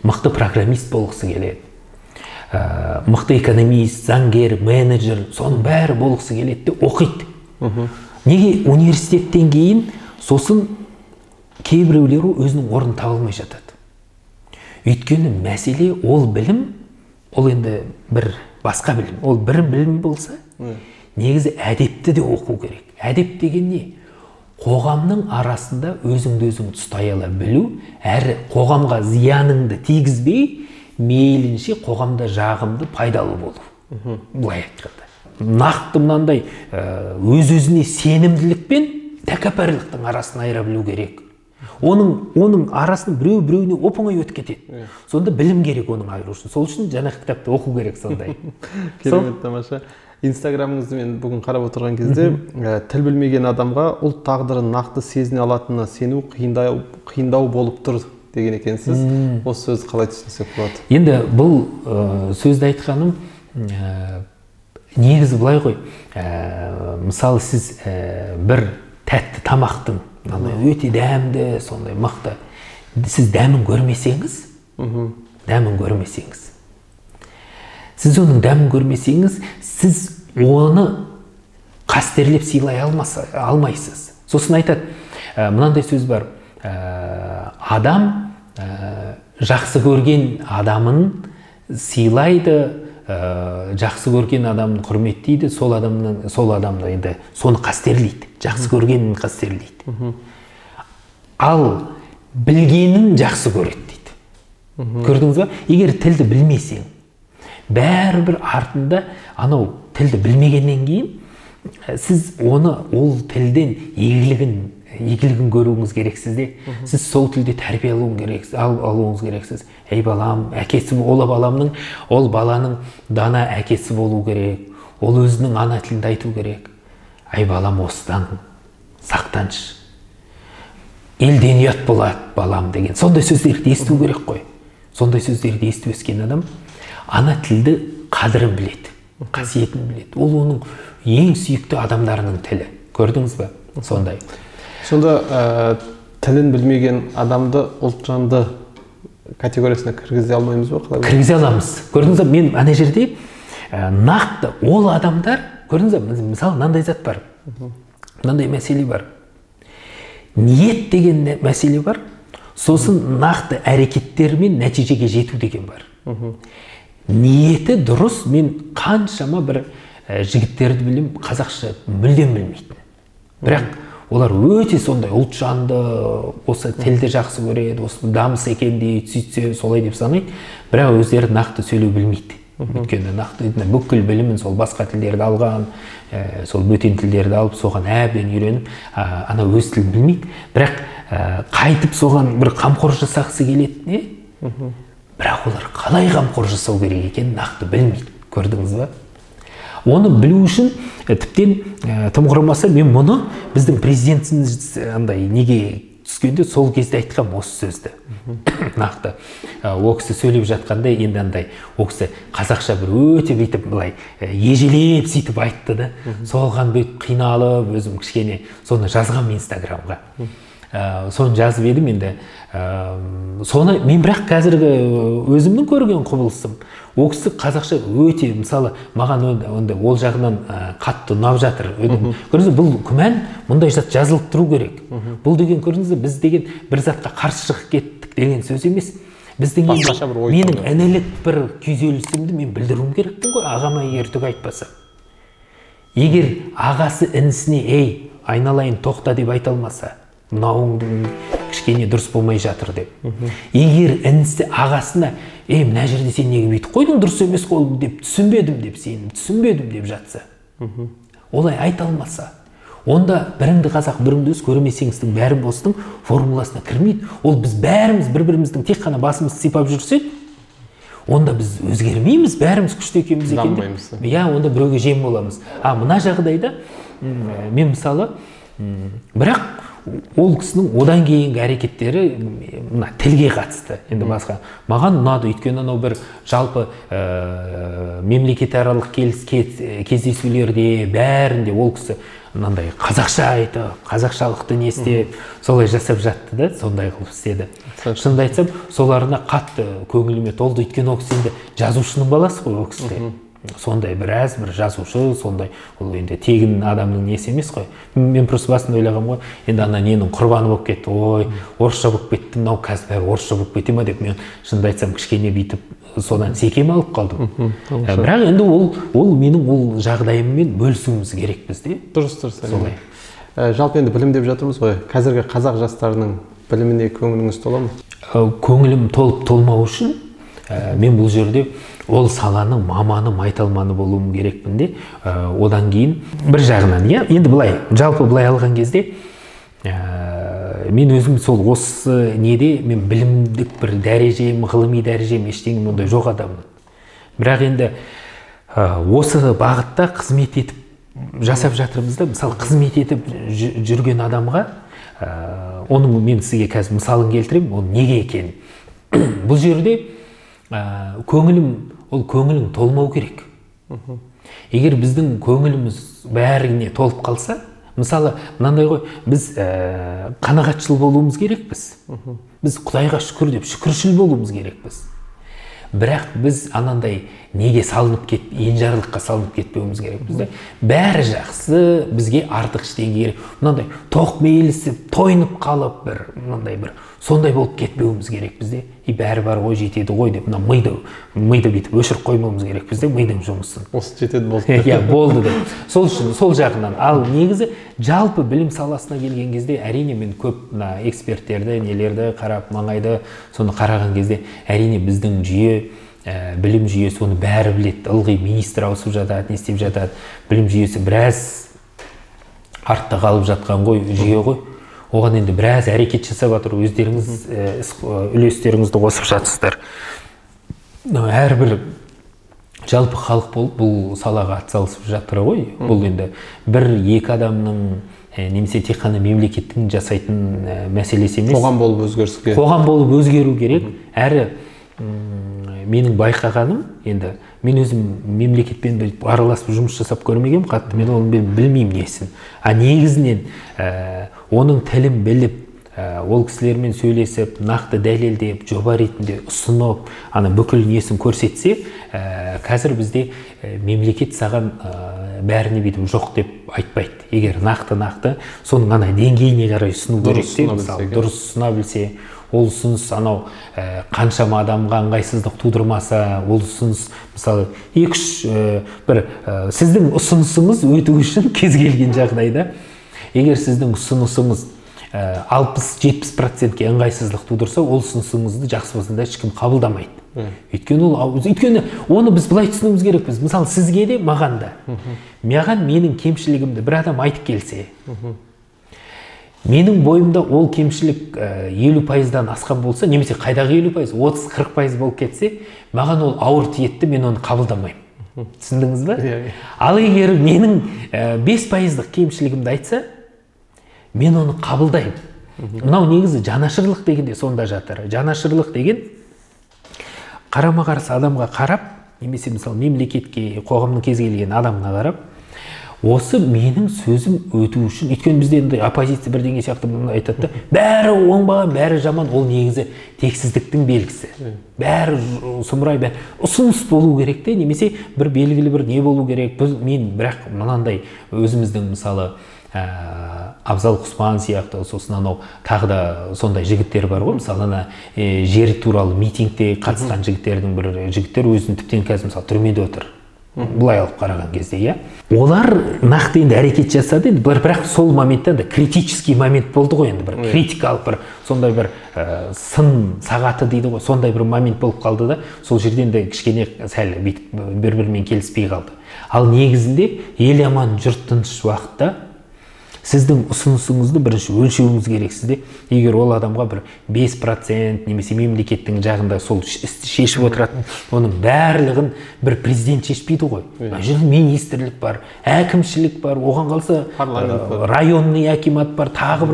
мықты программист болғысы келеді. Мықты экономист, заңгер, менеджер, соның бәрі болғысы келеді де оқиды. Неге университеттен кейін сосын кейбіреулері өзінің орнын таба алмай жатады. Өйткені мәселе ол білім, ол енді бір басқа білім. Ол бір білім болса, негізі әдепті де оқу керек. Әдеп деген не? Қоғамның арасында өзіңді өзің ұстай ала білу, әрі қоғамға зияныңды тигізбей, мейлінше қоғамда жағымды, пайдалы болу. Былай айтқанда. Нақты мынандай өз-өзіне сенімділік пен тәкаппарлықтың арасын айыра білу керек. Оның арасын біреу-біреуіне оп-оңай өтіп кетеді. Сонда білім керек оның айыру үшін. Сол үшін жаңағы кітапты оқу керек сондай. Керемет, тамаша. Инстаграмыңызды мен бүгін қарап отырған кезде, тіл білмеген адамға ұлт тағдырын нақты сезіне алатынына сену қиындау болып тұр деген екенсіз. Осы сөзді қалай түсінсек болады? Енді бұл сөзді айтқаным негізі былай ғой. Мысалы сіз бір тәтті тамақтың өте дәмді, сондай мықты. Сіз дәмін көрмесеңіз, сіз оның дәмін көрмесеңіз, сіз оны қастерлеп сыйлай алмайсыз. Сосын айтады, мынандай сөз бар, адам жақсы көрген адамын сыйлайды, жақсы көрген адамын құрметтейді, сол адамды енді соны қастерлейді, жақсы көргенін қастерлейді. Ал білгенін жақсы көреді дейді. Көрдіңіз ба? Егер тілді білмесең, бәрібір артында анау тілді білмегеннен кейін сіз ол тілден игілігін көруіңіз керексіз де, сіз сол тілде тәрбие алуыңыз керексіз. Ей балам, әкесі ол баланың дана әкесі болу керек, ол өзінің ана тілінде айту керек. Ай балам, осыдан сақтаншы, елден ұят болады балам деген. Сондай сөздерді есту керек қой. Сондай сөздерді естіп өскен адам ана тілді қадірін біледі, қасиетін біледі. Ол оның ең сүйікті адамдарының тілі. Көрдіңіз ба? Сондай. Сонда тілін білмеген адамды ұлтжанды категориясына кіргізе алмаймыз ба? Кіргізе аламыз. Көрдіңіз ба? Мен ана жерде нақты ол адамдар, көрдіңіз ба? Мысалы, мынандай зат бар. Мынандай мәселе бар. Ниет деген мәселе бар. Сосын нақты әрекеттермен нәтижеге жету деген бар. Ниеті дұрыс, мен қаншама бір жігіттерді білем, қазақша мүлдем білмейді. Бірақ олар өте сондай ұлтжанды, осы тілді жақсы көреді, осы дамыс екен дейді, сөйтсе солай деп санайды, бірақ өздері нақты сөйлеу білмейді. Өйткені нақты бүкіл білімін сол басқа тілдерді алған, сол бөтен тілдерді алып, соған әбден үйреніп, ана өз тілін білмейді. Бірақ қайтып соған бір қамқор жасағысы келеді, бірақ олар қалай қамқор жасау керек екенін нақты білмейді. Көрдіңіз ба? Оны білу үшін тіптен тым құрымаса мен мұны біздің президентіміз неге түскенде сол кезде айтқам осы сөзді. Нақты. О кісі сөйлеп жатқанда енді о кісі қазақша бір өте бүйтіп былай ежелеп сөйтіп айтты да. Соған бүйтіп қиналып өзім кішкене соны жазғам Инстаграмға. Соны жазып едім енді. Соны мен бірақ қазіргі өзімнің көрген құбылысым. О кісі қазақша өте, мысалы, маған ол жағынан қатты ұнап жатыр. Көрдіңіз, бұл күмән, мұндай зат жазылып тұру керек. Бұл деген, көрдіңіз, біз деген бір затқа қарсы шығып кеттік деген сөз емес. Біздің менің інілік бір күйзелісімді мен білдіруім керекпін ғой, ағама егер түк айтпаса. Егер ағасы інісіне, ей, айналайын, тоқта деп айта алмаса, мынауың кішкене дұрыс болмай жатыр деп. Егер інісі ағасына, ей, мына жерде сен неге бүйтіп қойдың, дұрыс емес қой деп түсінбедім деп жатса, олай айта алмаса, онда біріңді қазақ, біріңді өз көрмесеңіздің бәрін бостың формуласына кірмейді. Ол біз бәріміз бір-біріміздің тек қана басымызды сипап жүрсек, онда біз өзгермейміз, бәріміз күшті екенбіз екен. Я, онда біреуге жем боламыз. Мына жағдайда мен мысалы, бірақ ол кісінің одан кейінгі әрекеттері тілге қатысты. Енді басқа. Маған ұнады, өйткені анау бір жалпы мемлекетаралық кездесулерде бәрінде ол кісі мынандай қазақша айтып, қазақшалықты не істеп, солай жасап жатты да, сондай қылып істеді. Шынымды айтсам, соларына қатты көңіліме толды, өйткені ол кісі енді жазушының баласы ғой, ол кісі. сондай біраз бір жазушы, сондай ол енді тегін адамның несі емес қой. Мен просто басында ойлағам ғой, енді ана ненің құрбаны болып кетті, ой, орысша болып кетті, мынау қазір бәрі орысша болып кете ма деп мен шынымды айтсам кішкене бүйтіп содан секем алып қалдым. Бірақ енді ол менің ол жағдайыммен бөлісуіміз керек бізде. Дұрыс солай. Жалпы енді білім деп жатырмыз ғой. Қазіргі қазақ жастарының біліміне көңіліңіз тола ма? Көңілім толып толмау үшін мен бұл жерде ол саланың маманы, майталманы болуым керекпін де. Одан кейін бір жағынан, енді жалпы былай алған кезде мен өзім сол осы неде мен білімдік бір дәрежем, ғылыми дәрежем ештеңе ондай жоқ адаммын. Бірақ енді осы бағытта қызмет етіп жасап жатырмыз да, мысалы қызмет етіп жүрген адамға оның мен сізге қазір мысалын келтіремін, ол неге екенін. Бұл жерде көңілің толмау керек. Егер біздің көңіліміз бәріне толып қалса, мысалы мынандай ғой, біз қанағатшыл болуымыз керекпіз. Біз Құдайға шүкір деп шүкіршіл болуымыз керекпіз. Бірақ біз анандай неге салынып енжарлыққа салынып кетпеуіміз керекпіз да. Бәрі жақсы, бізге артық ештеңе керек. Мынандай тоқмейілсіп, тойынып қалып мынандай бір сондай болып кетпеуіміз керекпіз де. Бәрі бар ғой, жетеді ғой деп мына миды бүйтіп өшіріп қоймауымыз керекпіз де, мидың жұмысын. Осы жетеді болды. Болды деп. Сол үшін сол жағынан. Ал негізі жалпы білім саласына келген кезде әрине мен көп эксперттерді, нелерді қарап, маңайды соны қараған кезде әрине біздің жүйе, білім жүйесі оны бәрі біледі. Ылғи министр ауысып жатады, не істеп жатады. Білім жүйесі біраз артта қалып жатқан ғой, жүйе ғой. Оған енді біраз әрекет жасап жатыр, өздеріңіз үлестеріңізді қосып жатсыздар. Әрбір жалпы халық болып бұл салаға атсалысып жатыр ғой. Бұл енді бір-екі адамның немесе тек қана мемлекеттің жасайтын мәселесі емес. Қоғам болып өзгеріске. Қоғам болып өзгеру керек. Әрі менің байқағаным, енді мен өзім мемлекетпен араласып жұмыс жасап көрмегем қатты, мен оны білмеймін несін. Негізінен оның тілін біліп, ол кісілермен сөйлесіп, нақты дәлелдеп, жоба ретінде ұсынып, бүкіл несін көрсетсе, қазір бізде мемлекет саған бәріне бүйтіп жоқ деп айтпайды. Егер нақты, соның деңгейіне қарай ұсыну керек те, мысалы, дұрыс ұсына білсе, ол ұсыныс қаншама адамға ыңғайсыздық тудырмаса, ол ұсыныс мысалы сіздің ұсынысыңыз өту үшін кез келген жағдайда, егер сіздің ұсынысыңыз 60-70%-ке ыңғайсыздық тудырса, ол ұсынысыңызды жақсы болса да ешкім қабылдамайды. Өйткені оны біз былай түсінуіміз керекпіз. Мысалы сізге де, маған да. Менің кемшілігімді бір адам айтып келсе, менің бойымда ол кемшілік 50%-дан асқан болса, немесе қайдағы 50%, 30-40% болып кетсе, маған ол ауыр тиетті, мен оны қабылдамаймын. Түсіндіңіз ба? Ал егер менің 5%-дық кемшілігімді айтса, мен оны қабылдаймын. Мынау негізі жанашырлық дегенде сонда жатыр. Жанашырлық деген қарама-қарсы адамға қарап, немесе мысалы мемлекетке, қоғамның кез келген адамына қарап, осы менің сөзім өту үшін, өйткені бізде енді оппозиция бірдеңе сияқты айтады да, бәрі оңбаған, бәрі жаман, ол негізі тексіздіктің белгісі. Бәрі сұмырай, бәрі ұсыныс болу керек те, немесе бір белгілі бір не болу керек. Мен бірақ мынандай өзіміздің мысалы Абзал Құспан сияқты, сосын тағы да сондай жігіттер бар ғой, мысалы жер туралы митингте қатысқан жігіттер өзін тіптен қазір мысалы түрмеде отыр. Бұлай алып қараған кезде, олар нақты енді әрекет жасады, бірақ сол моментта да критический момент болды ғой, енді бір критикалық бір сондай бір сын сағаты дейді ғой, сондай бір момент болып қалды да, сол жерден де кішкене сәл бір-бірімен келіспей қалды. Ал негізінде ел аман жұрт тыныш уақытта сіздің ұсынысыңызды бірінші өлшеуіңіз керексіз. Егер ол адамға бір 5% немесе мемлекеттің жағында сол істі шешіп отыратын, оның барлығын бір президент шешпейді ғой. Министрлік бар, әкімшілік бар, оған қалса районный акимат бар, тағы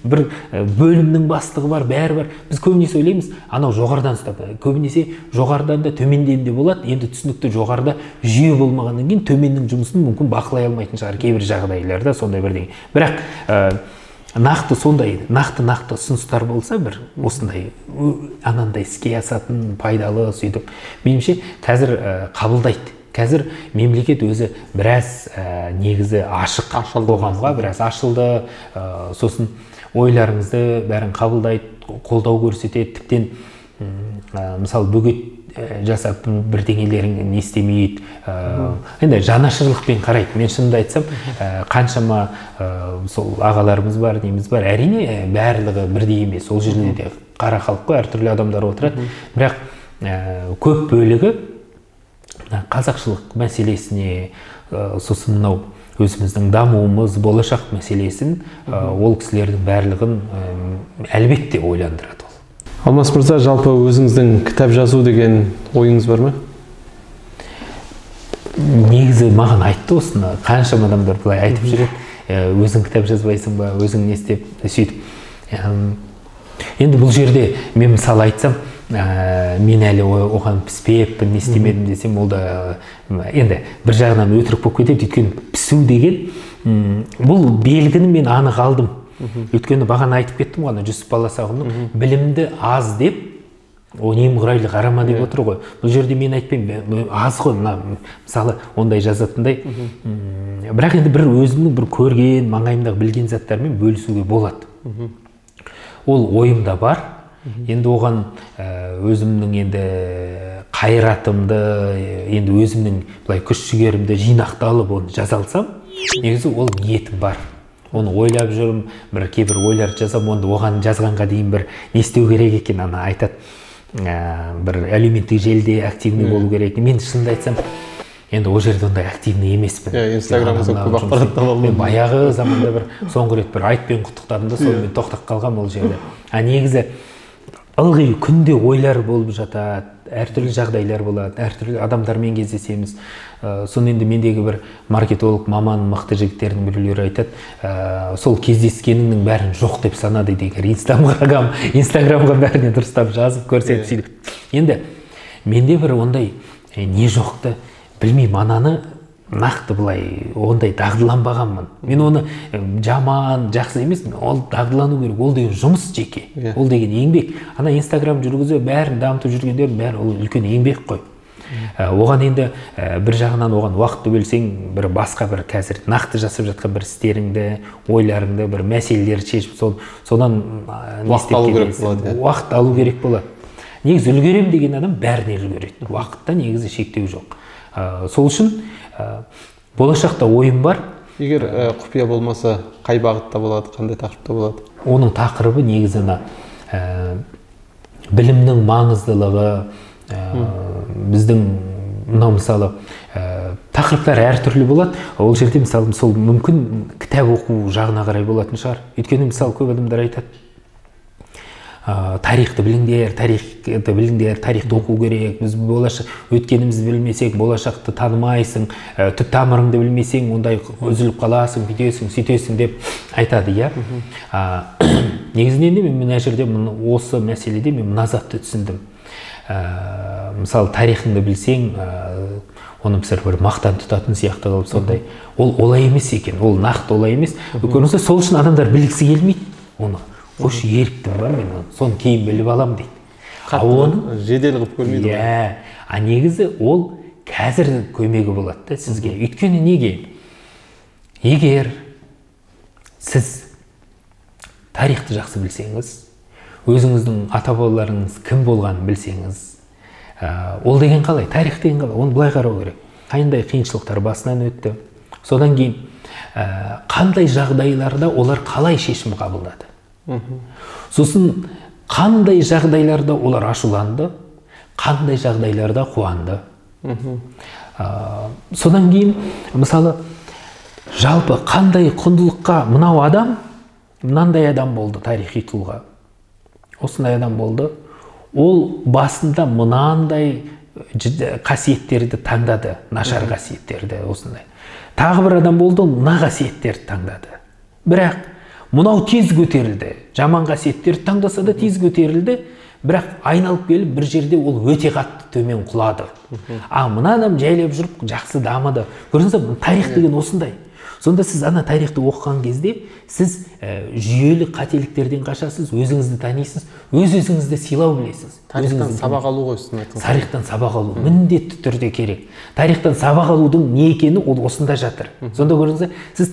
бір бөлімнің бастығы бар, бәрі бар. Біз көбінесе ойлаймыз, анау жоғарыдан ұстап, көбінесе жоғарыдан да төменден де болады. Енді түсінікті жоғарыда жүйе болмағаннан кейін төменнің жұмысын мүмкін бақылай алмайтын шығар кейбір жағдайларда, сондай бірдеңе. Бірақ нақты ұсыныстар болса, бір осындай анандай іске асатын пайдалы сөйтіп, меніңше қазір қабылдайды. Қазір мемлекет өзі біраз негізі ашық қоғамға біраз ашылды. Сосын ойларыңызды бәрін қабылдайды, қолдау көрсетеді. Тіптен мысалы бөгет жасап бірдеңелерін не істемейді. Енді жанашырлықпен қарайды. Мен шынымды айтсам, қаншама сол ағаларымыз бар, неміз бар. Әрине барлығы бірдей емес. Ол жерде де қара халық қой, әртүрлі адамдар отырады. Бірақ көп бөлігі қазақшылық мәселесіне, сосын мынау өзіміздің дамуымыз, болашақ мәселесін, ол кісілердің барлығын әлбетте ойландырады. Алмас мырза, жалпы өзіңіздің кітап жазу деген ойыңыз бар ма? Негізі маған айтты осыны, қаншама адамдар былай айтып жүреді, өзің кітап жазбайсың ба, өзің не істеп, сөйтіп. Енді бұл жерде мен мысалы айтсам, мен әлі оған піспеппін, не істемедім десем, ол да енді бір жағынан өтірік болып кетеді. Өйткені пісу деген бұл белгіні мен анық алдым. Өйткені бағана айтып кеттім ғой, Жүсіп Баласағұнның білімді аз деп, о немқұрайлы қарама деп отыр ғой. Бұл жерде мен айтпаймын, аз ғой, мысалы ондай жазатындай. Бірақ енді бір өзімнің бір көрген, маңайымдағы білген заттармен бөлісуге болады. Ол ойымда бар. Енді оған өзімнің енді қайратымды, енді өзімнің былай күш-жігерімді жинақталып оны жаза алсам, негізі ол ниетім бар. Оны ойлап жүрмін, кейбір ойларды жазам, онда оған жазғанға дейін бір не істеу керек екен, ана айтады, бір әлеуметтік желіде активный болу керек. Мен шынымды айтсам, енді ол жерде ондай активный емеспін. Инстаграмда көп ақпарат таба алмаймын. Мен баяғы заманда бір соңғы рет бір айтпен құттықтадым да, сонымен тоқтап қалғам ол жерде. Негізі ылғи күнде ойлар болып жатады, әртүрлі жағдайлар болады, әртүрлі адамдармен кездесеміз. Соны енді мендегі бір маркетолог маман мықты жігіттердің біреулері айтады, сол кездескеніңнің бәрін жоқ деп санады деген. Инстаграмға бәріне дұрыстап жазып көрсетіп сөйтіп. Енді менде бір ондай не жоқты білмеймін, ананы нақты былай ондай дағдыланбағанмын. Мен оны жаман, жақсы емес, ол дағдылану керек. Ол деген жұмыс жеке. Ол деген еңбек. Ана Инстаграм жүргізіп, бәрін дамытып жүргендер, бәрі ол үлкен еңбек қой. Оған енді бір жағынан оған уақытты бөлсең, бір басқа бір қазір нақты жасап жатқан бір істеріңді, ойларыңды, бір мәселелерді шешіп, содан уақыт алу керек болады. Негізі үлгерем деген адам бәріне үлгереді. Уақытта негізі шектеу жоқ. Сол үшін болашақта ойым бар. Егер құпия болмаса, қай бағытта болады, қандай тақырыпта болады? Оның тақырыбы негізі білімнің маңыздылығы, біздің мынау мысалы тақырыптар әртүрлі болады. Ол жерде мысалы сол мүмкін кітап оқу жағына қарай болатын шығар. Өйткені мысалы көп адамдар айтады, тарихты біліңдер, тарихты оқу керек. Біз өткенімізді білмесек, болашақты танымайсың, түп тамырыңды білмесең, ондай үзіліп қаласың, бүйтесің, сөйтесің деп айтады, иә. Негізінен де мен мына жерде осы мәселеде мен мына затты түсіндім. Мысалы тарихыңды білсең, оны бір мақтан тұтатын сияқты қылып сондай. Ол олай емес екен, ол нақты олай емес. Көрінсе сол үшін адамдар білгісі келмейді оны. Қош еріктім бар, мен соны кейін біліп алам дейді. Қатты жедел қылып көрмейді. Негізі ол қазір көмегі болады сізге. Өйткені неге? Егер сіз тарихты жақсы білсеңіз, өзіңіздің ата-бабаларыңыз кім болғанын білсеңіз, ол деген қалай? Тарих деген қалай? Оны былай қарау керек. Қандай қиыншылықтар басынан өтті. Содан кейін қандай жағдайларда олар қалай шешім қабылдады? Сосын қандай жағдайларда олар ашуланды, қандай жағдайларда қуанды. Содан кейін мысалы жалпы қандай құндылыққа мынау адам, мынандай адам болды, тарихи тұлға. Осындай адам болды. Ол басында мынандай қасиеттерді таңдады, нашар қасиеттерді осындай. Тағы бір адам болды, мына қасиеттерді таңдады. Бірақ мынау тез көтерілді. Жаман қасиеттерді таңдаса да тез көтерілді. бірақ айналып келіп бір жерде ол өте қатты төмен құлады. Мына адам жайлап жүріп жақсы дамыды. Көрдіңіз бе, тарих деген осындай. Сонда сіз ана тарихты оқыған кезде сіз жүйелі қателіктерден қашасыз, өзіңізді танисыз, өз-өзіңізді сыйлау білесіз. Тарихтан сабақ алу ғой сіздің айтқаныңыз. Тарихтан сабақ алу міндетті түрде керек. Тарихтан сабақ алудың не екені ол осында жатыр. Сонда көрдіңіз бе, сіз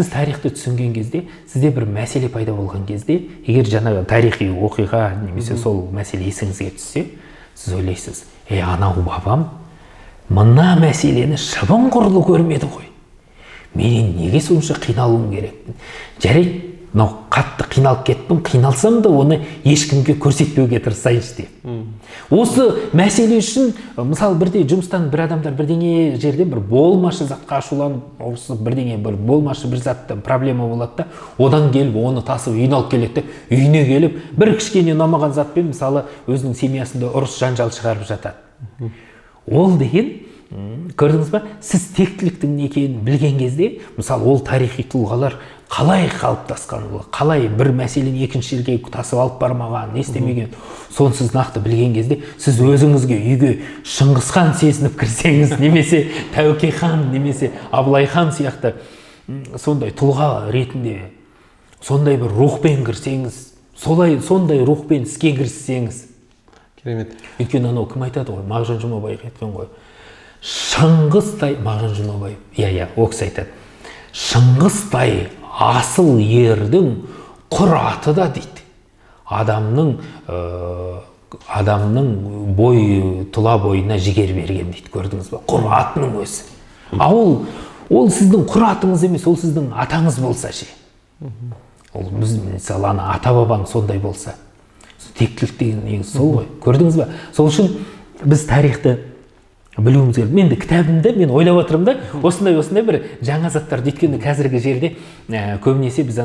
тарихты түсінген кезде, сізде бір мәселе пайда болған кезде, егер жаңағы тарихи оқиға немесе сол мәселе есіңізге түссе, сіз ойлайсыз, анау бабам мына мәселені шыбын құрлы көрмеді ғой. Мен неге сонша қиналуым керек? Жарайды, мынау қатты қиналып кеттім, қиналсам да оны ешкімге көрсетпеуге тырысайыншы деп. Осы мәселе үшін, мысалы бірде жұмыстан бір адамдар бірдеңе жерде бір болмашы затқа ашуланып, осы бірдеңе бір болмашы бір затта проблема болады да, одан келіп оны тасып үйіне алып келеді, үйіне келіп бір кішкене ұнамаған затпен мысалы өзінің семьясында ұрыс жанжал шығарып жатады. Ол деген, көрдіңіз ба, сіз тектіліктің не екенін білген кезде, мысалы ол тарихи тұлғалар қалай қалыптасқан, қалай бір мәселені екінші жерге тасып алып бармаған, не істемеген, сонсыз нақты білген кезде, сіз өзіңізге үйге Шыңғыс хан сезініп кірсеңіз, немесе Тәуке хан, немесе Абылай хан сияқты сондай тұлға ретінде, сондай бір рухпен кірсеңіз, сондай рухпен іске кіріссеңіз. Керемет. Өйткені анау кім айтады ғой, Мағжан Жұмабаев айтқан ғой. Шыңғыстай, Мағжан Жұмабаев, ол кісі айтады. Шыңғыстай асыл ердің құр аты да дейді. Адамның тұла бойына жігер берген дейді, көрдіңіз ба? Құр атының өзі. Ол сіздің құр атыңыз емес, ол сіздің атаңыз болса ше. Ол біз мысалы ата бабаң сондай болса. Тектілік деген негізі сол ғой. Көрдіңіз ба? Сол үшін біз тарихты білуіміз керек. Мен де кітабымда мен ойлап отырмын да, осындай бір жаңа заттарды, өйткені қазіргі жерде көбінесе біз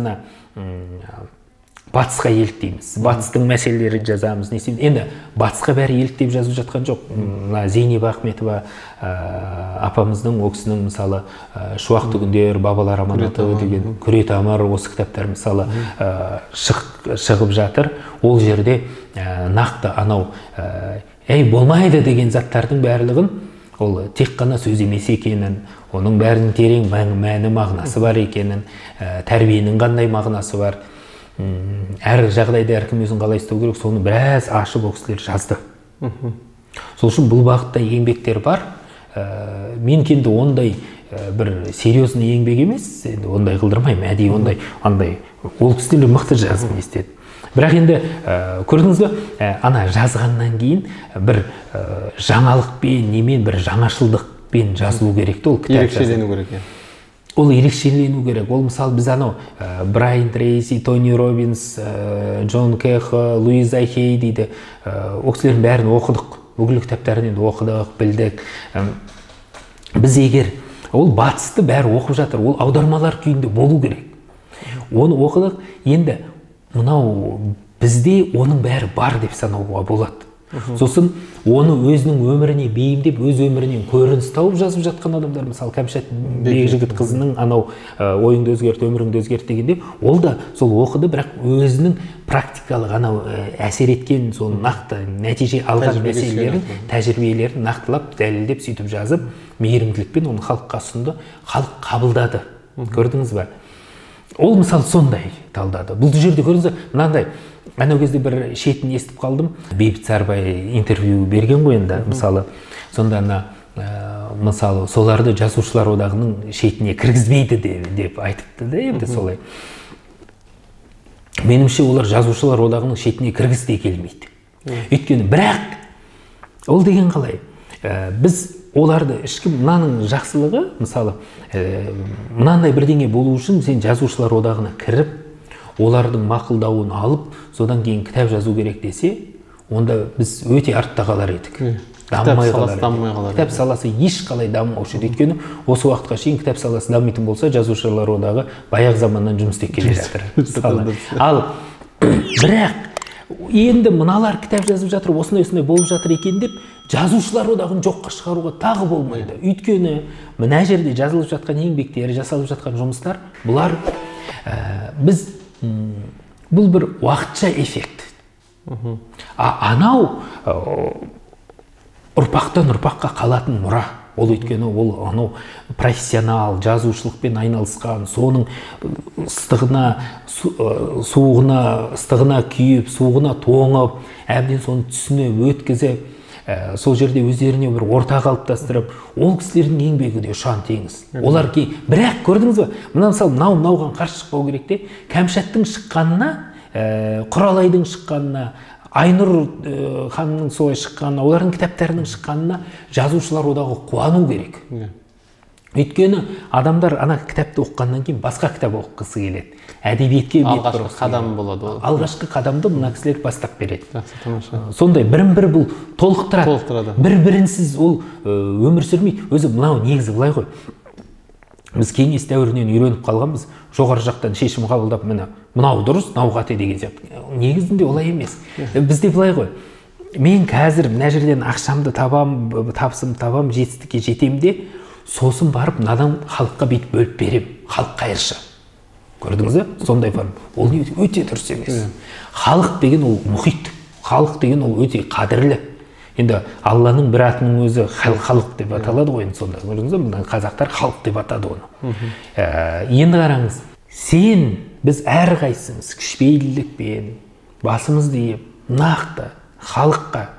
батысқа еліктейміз. Батыстың мәселелерін жазамыз. Енді батысқа бәрі еліктеп жазып жатқан жоқ. Зейнеба Ахметова апамыздың, ол кісінің мысалы Шуақты күндер, бабалар аманаты деген Күре тамыр, осы кітаптар мысалы шығып жатыр. Ол жерде нақты анау болмайды деген заттардың барлығын, ол тек қана сөз емес екенін, оның бәрінің терең мәні мағынасы бар екенін, тәрбиенің қандай мағынасы бар, әр жағдайда әркім өзін қалай істеу керек, соны біраз ашып ол кісілер жазды. Сол үшін бұл бағытта еңбектер бар. Мен енді ондай бір серьезный еңбек емес, ондай қылдырмаймын, әдейі ондай ол кісілер мықты жазып не істеді. Бірақ енді көрдіңіз бе, ана жазғаннан кейін бір жаңалықпен, немен бір жаңашылдықпен жазылу керек те, ол кітап жазу. Ерекшелену керек. Ол ерекшелену керек. Ол мысалы біз анау Брайан Трейси, Тони Робинс, Джон Кэх, Луиза Хей дейді, ол кісілердің бәрін оқыдық. Бүкіл кітаптарын енді оқыдық, білдік. Біз егер ол батысты бәрі оқып жатыр, ол аудармалар күйінде болу керек. Оны оқыдық, енді мынау бізде оның бәрі бар деп санауға болады. Сосын оны өзінің өміріне бейімдеп, өз өмірінен көрініс тауып жазып жатқан адамдар, мысалы Кәмшат Бекжігіт қызының анау ойыңды өзгерт, өміріңді өзгерт дегенде, ол да сол оқыды, бірақ өзінің практикалық анау әсер еткен, сол нақты нәтиже алған мәселелерін, тәжірибелерін нақтылап, дәлелдеп, сөйтіп жазып, мейірімділікпен оны халыққа ұсынды, халық қабылдады. Көрдіңіз бе? Ол мысалы сондай талдады. Бұл жерде көріңіз, мынандай, анау кезде бір шетін естіп қалдым. Бейбіт Сарыбай интервью берген ғой енді, мысалы. Сонда мысалы соларды жазушылар одағының шетіне кіргізбейді деп айтыпты да, енді солай. Меніңше олар жазушылар одағының шетіне кіргізді келмейді. Өйткені бірақ ол деген қалай? Біз оларды ішкі мынаның жақсылығы, мысалы, мынандай бірдеңе болу үшін сен жазушылар одағына кіріп, олардың мақұлдауын алып, содан кейін кітап жазу керек десе, онда біз өте артта қалар едік. Кітап саласы ешқалай дамымаушы еді. Өйткені осы уақытқа шейін кітап саласы дамитын болса, жазушылар одағы баяғы заманнан жұмыс істеп келе жатыр. Ал бірақ енді мыналар кітап жазып жатыр, осындай болып жатыр екен деп, жазушылар одағын жоққа шығаруға тағы болмайды. Өйткені мына жерде жазылып жатқан еңбектер, жасалып жатқан жұмыстар, бұлар біз бұл бір уақытша эффект. Анау ұрпақтан ұрпаққа қалатын мұра. Ол өйткені ол анау профессионал, жазушылықпен айналысқан, соның ыстығына күйіп, суығына тоңып, әбден соны түсініп, өткізіп, сол жерде өздеріне бір орта қалыптастырып, ол кісілердің еңбегі де ұшан теңіз. Олар бірақ көрдіңіз бе, мысалы мынауған қарсы шықпау керек те, Кәмшаттың шыққанына, Құралайдың шыққанына, Айнұр ханның солай шыққанына, олардың кітаптарының шыққанына жазушылар одағы қуану керек. Өйткені адамдар ана кітапты оқығаннан кейін басқа кітап оқығысы келеді. Әдебиетке алғашқы қадам болады ол. Алғашқы қадамды мына кісілер бастап береді. Сондай бірін-бір бұл толықтырады. Бір-бірінсіз ол өмір сүрмейді. Өзі мынау негізі былай ғой. Біз кеңес дәуірінен үйреніп қалғанбыз, жоғары жақтан шешім қабылдап, мынау дұрыс, мынау қате деген сияқты. Негізінде олай емес. Бізде былай ғой. Мен қазір мына жерден ақшамды табам, табысым табам, жетістікке жетем де, сосын барып мынадан халыққа бүйтіп бөліп берем, халық қайыршы. Көрдіңіз бе? Сондай бар. Ол өте дұрыс емес. Халық деген ол мұхит, халық деген ол өте қадірлі. Енді Алланың бір атының өзі халық деп аталады ғой, сонда. Көрдіңіз бе? Қазақтар халық деп атады оны. Енді қараңыз, біз әрқайсымыз кішіпейілдікпен басымызды иіп, нақты халыққа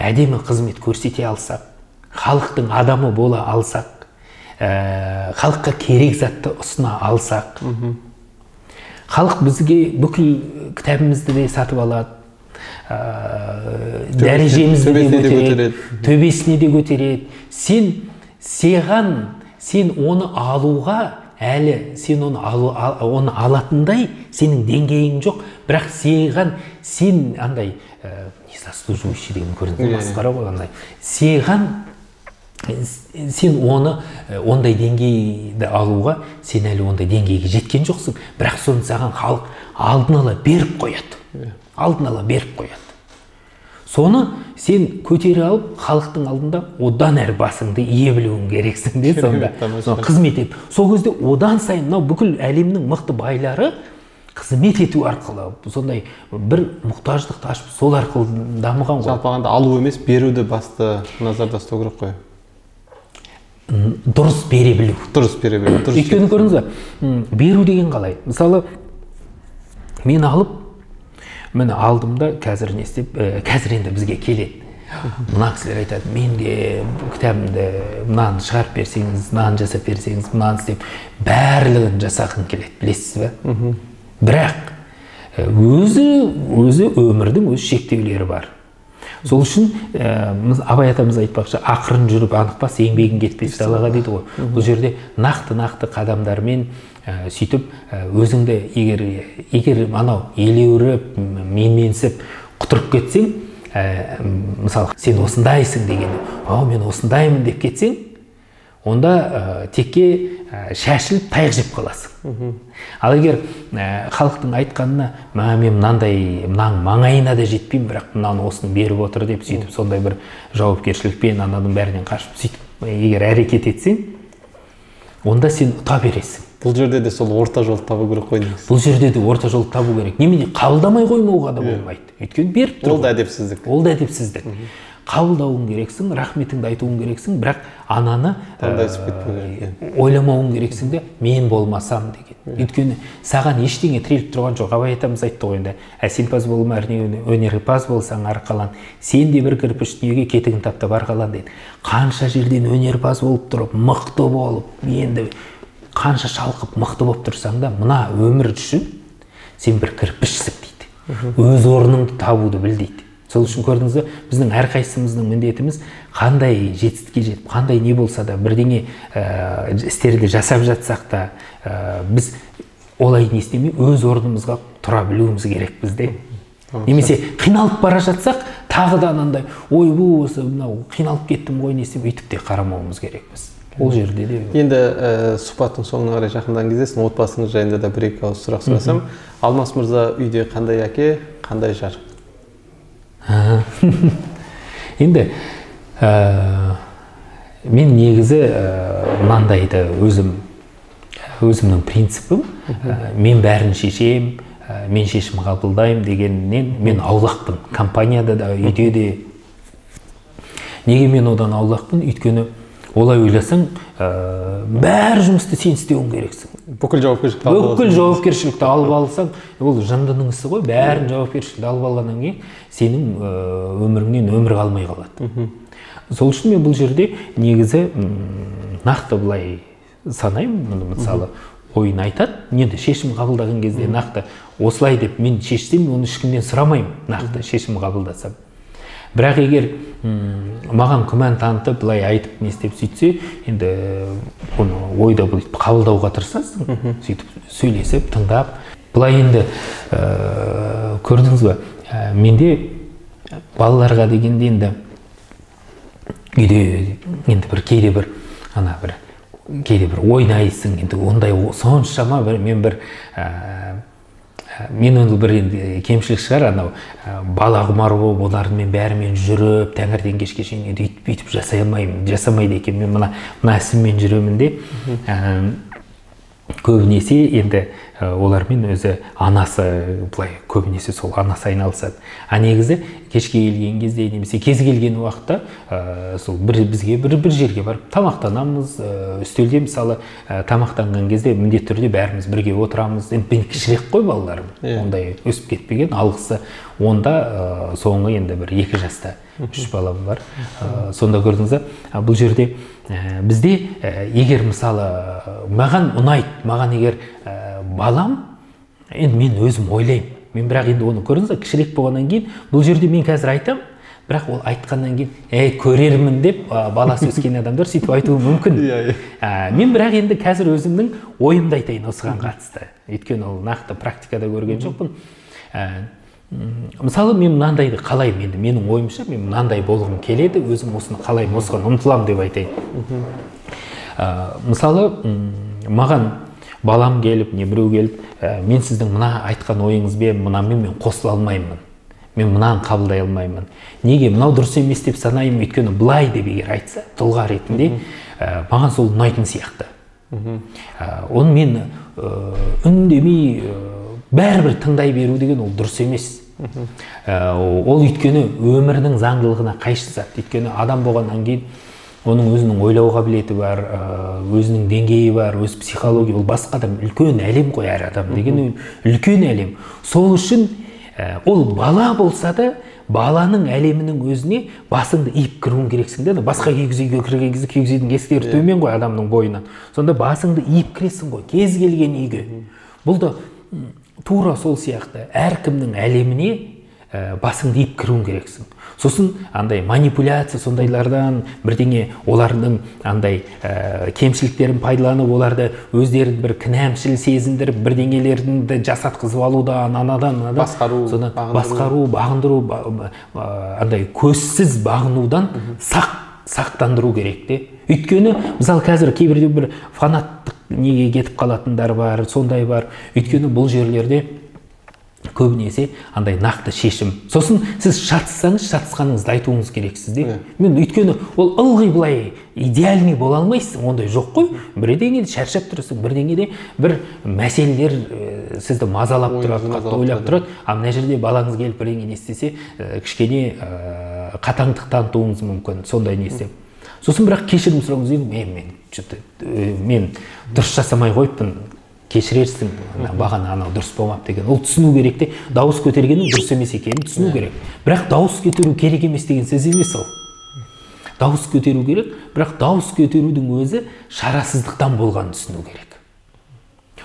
әдемі қызмет көрсете алсақ, халықтың адамы бола алсақ, халыққа керек затты ұсына алсақ, халық бізге бүкіл кітабымызды де сатып алады, дәрежемізді де көтереді, төбесіне де көтереді. Сен оны алуға әлі, сен оны алатындай сенің деңгейің жоқ, бірақ сен андай незаслуживающий деген көрінді, масқара ғой андай. Сен оны ондай деңгейді алуға, сен әлі ондай деңгейге жеткен жоқсың, бірақ соны саған халық алдын ала беріп қояды. Соны сен көтері алып, халықтың алдында одан әрі басыңды ие білуің керексің де сонда. Қызмет ет. Сол кезде одан сайын бүкіл әлемнің мықты байлары қызмет ету арқылы, сондай бір мұқтаждықты ашып, сол арқылы дамыған ғой. Жалпағанда алу емес, беруді басты назарда ұстау керек қой. Дұрыс бере білу. Өйткені көрдіңіз бе, беру деген қалай? Мысалы, мен алып, мені алдымда қазір не істеп, қазір енді бізге келеді. Мына кісілер айтады, менде кітабымды мынаны шығарып берсеңіз, мынаны жасап берсеңіз, мынаны істеп, барлығын жасағың келеді, білесіз бе? Бірақ өзі өмірдің өз шектеулері бар. Сол үшін Абай атамыз айтпақшы, ақырын жүріп анықпас, еңбегің кетпес далаға дейді ғой. Бұл жерде нақты қадамдармен сөйтіп өзіңді егер анау елеуріп, менменсіп құтырып кетсең, мысалы сен осындайсың дегенде, мен осындаймын деп кетсең, онда текке шашылып таяқ жеп қаласың. Ал егер халықтың айтқанына, мен мынаның маңайына да жетпеймін, бірақ мынаны осыны беріп отыр деп сөйтіп, сондай бір жауапкершілікпен ананың бәрінен қашып сөйтіп, егер әрекет етсең, онда сен ұта бересің. Бұл жерде де сол орта жол табу керек қой дейміз. Бұл жерде де орта жол табу керек. Немене қабылдамай қоймауға да болмайды. Өйткені беріп тұр. Ол да әдепсіздік. Қабылдауың керексің, рахметіңді айтуың керексің, бірақ ананы ойламауың керексің де, мен болмасам деген. Өйткені саған ештеңе тіреліп тұрған жоқ. Абай атамыз айтты ғой енді, әсемпаз болма, өнерпаз болсаң арқалан, сен де бір кірпіш дүниеге кетігін таптап арқалан дейді. Қанша жерден өнерпаз болып тұрып, мықты болып, енді қанша шалқып мықты болып тұрсаң да, мына өмір үшін сен бір кірпішсің дейді. Өз орныңды табуды біл дейді. Сол үшін көрдіңіз бе, біздің әрқайсымыздың міндетіміз қандай жетістікке жетіп, қандай не болса да, бірдеңе істерді жасап жатсақ та, біз олай не істемей, өз орнымызға тұра білуіміз керек бізде. Немесе қиналып бара жатсақ, тағы да анандай, ой, осы қиналып кеттім ғой, не істеп, өйтіп те қарамауымыз керек біз. Ол жерде де. Енді сұхбаттың соңына қарай жақындан кездесің, отбасыңыз жайында да бір-екі ауыз сұрақ сұрасам, Алмас мырза үйде қандай әке, қандай жар? Енді мен негізі мынандайды өзімнің принципім, мен бәрін шешем, мен шешім қабылдаймын дегеннен мен аулақпын. Компанияда да, үйде де. Неге мен одан аулақпын? Өйткені олай ойласаң, бәр жұмысты сен істеуің керексің. Бүкіл жауапкершілікті алып алсаң, ол жындының ісі ғой, бәрін жауапкершілікті алып алғаннан кейін сенің өміріңнен өмір қалмай қалады. Сол үшін мен бұл жерде негізі нақты былай санаймын, мысалы ойын айтады, енді шешім қабылдаған кезде нақты осылай деп мен шешсем, оны ешкімнен сұрамаймын, нақты шешім қабылдасам. Бірақ егер маған күмән танытып, былай айтып, не істеп сөйтсе, енді оны ойда қабылдауға тырысасың, сөйтіп сөйлесіп, тыңдап. Былай енді көрдіңіз бе, менде балаларға дегенде енді үйде енді кейде бір ойнайсың, енді ондай соншама мен енді бір кемшілік шығар, анау бала құмар болып олармен бәрімен жүріп, таңертең кешке шейін өйтіп жасамайды екен. Мен мына ісіммен жүремін де, көбінесе енді олармен өзі анасы, былай көбінесе сол анасы айналысады. Негізі кешке келген кезде немесе кез келген уақытта сол бізге бір жерге барып тамақтанамыз. Үстелде мысалы тамақтанған кезде міндетті түрде бәріміз бірге отырамыз. Енді кішірек қой балаларым, ондай өсіп кетпеген, алғысы. Онда соңғы енді бір 2 жаста 3 балам бар. Сонда көрдіңіз, бұл жерде бізде егер мысалы маған ұнайды, маған егер балам, енді мен өзім ойлаймын. Мен бірақ енді оны көрдіңіз, кішірек болғаннан кейін, бұл жерде мен қазір айтам, бірақ ол айтқаннан кейін, көрермін деп баласы өскен адамдар сөйтіп айтуы мүмкін. Мен бірақ енді қазір өзімнің ойымды айтайын осыған қатысты. Өйткені ол нақты практикада көрген жоқпын. Мысалы мен мынандайды қалаймын, енді менің ойымша мен мынандай болғым келеді, өзім осыны қалаймын, осыған ұмтылам деп айтайын. Мысалы маған балам келіп, не біреу келіп, мен сіздің мына айтқан ойыңызбен мынамен мен қосыла алмаймын, мен мынаны қабылдай алмаймын. Неге мынау дұрыс емес деп санаймын, өйткені былай деп егер айтса, тұлға ретінде маған сол ұнайтын сияқты. Оны мен үндемей бәрібір тыңдай беру деген ол дұрыс емес. Ол өйткені өмірінің заңдылығына қайшы зат. Өйткені адам болғаннан кейін оның өзінің ойлау қабілеті бар, өзінің деңгейі бар, өз психология, ол басқа адам, үлкен әлем қой әр адам деген үлкен әлем. Сол үшін ол бала болса да, баланың әлемінің өзіне басыңды иіп кіруің керексің де, басқа киіз үйге кірген кезде киіз үйдің есіктері төмен ғой адамның бойынан. Сонда басыңды иіп кіресің ғой, кез келген үйге. Бұл да тура сол сияқты әркімнің әлеміне басыңды иіп кіруің керексің. Сосын андай манипуляция сондайлардан бірдеңе олардың андай кемшіліктерін пайдаланып, оларды өздерін бір кінәмшіл сезіндіріп, бірдеңелерді жасатқызып алудан, анадан басқару, бағындыру, андай көзсіз бағынудан сақтандыру керек те. Өйткені, мысалы қазір кейбірде бір фанаттық неге кетіп қалатындар бар, сондай бар. Өйткені бұл жерлерде көбінесе андай нақты шешім. Сосын сіз шатыссаңыз, шатысқаныңызды айтуыңыз керексіз де. Мен өйткені ол ылғи былай идеальный бола алмайсың, ондай жоқ қой. Бірдеңеде шаршап тұрасың, бірдеңеде бір мәселелер сізді мазалап тұрады, қатты ойлап тұрады. Мына жерде балаңыз келіп бірдеңе не істесе, кішкене қатаңдық танытуыңыз мүмкін, сондай не істеп. Сосын бірақ кешірім сұрауыңыз керек, мен дұрыс жасамай қойыппын, кешірерсің, бағана анау дұрыс болмапты деген. Ол түсіну керек те, дауыс көтергеннің дұрыс емес екенін түсіну керек. Бірақ дауыс көтеру керек емес деген сөз емес ол. Дауыс көтеру керек, бірақ дауыс көтерудің өзі шарасыздықтан болғанын түсіну керек.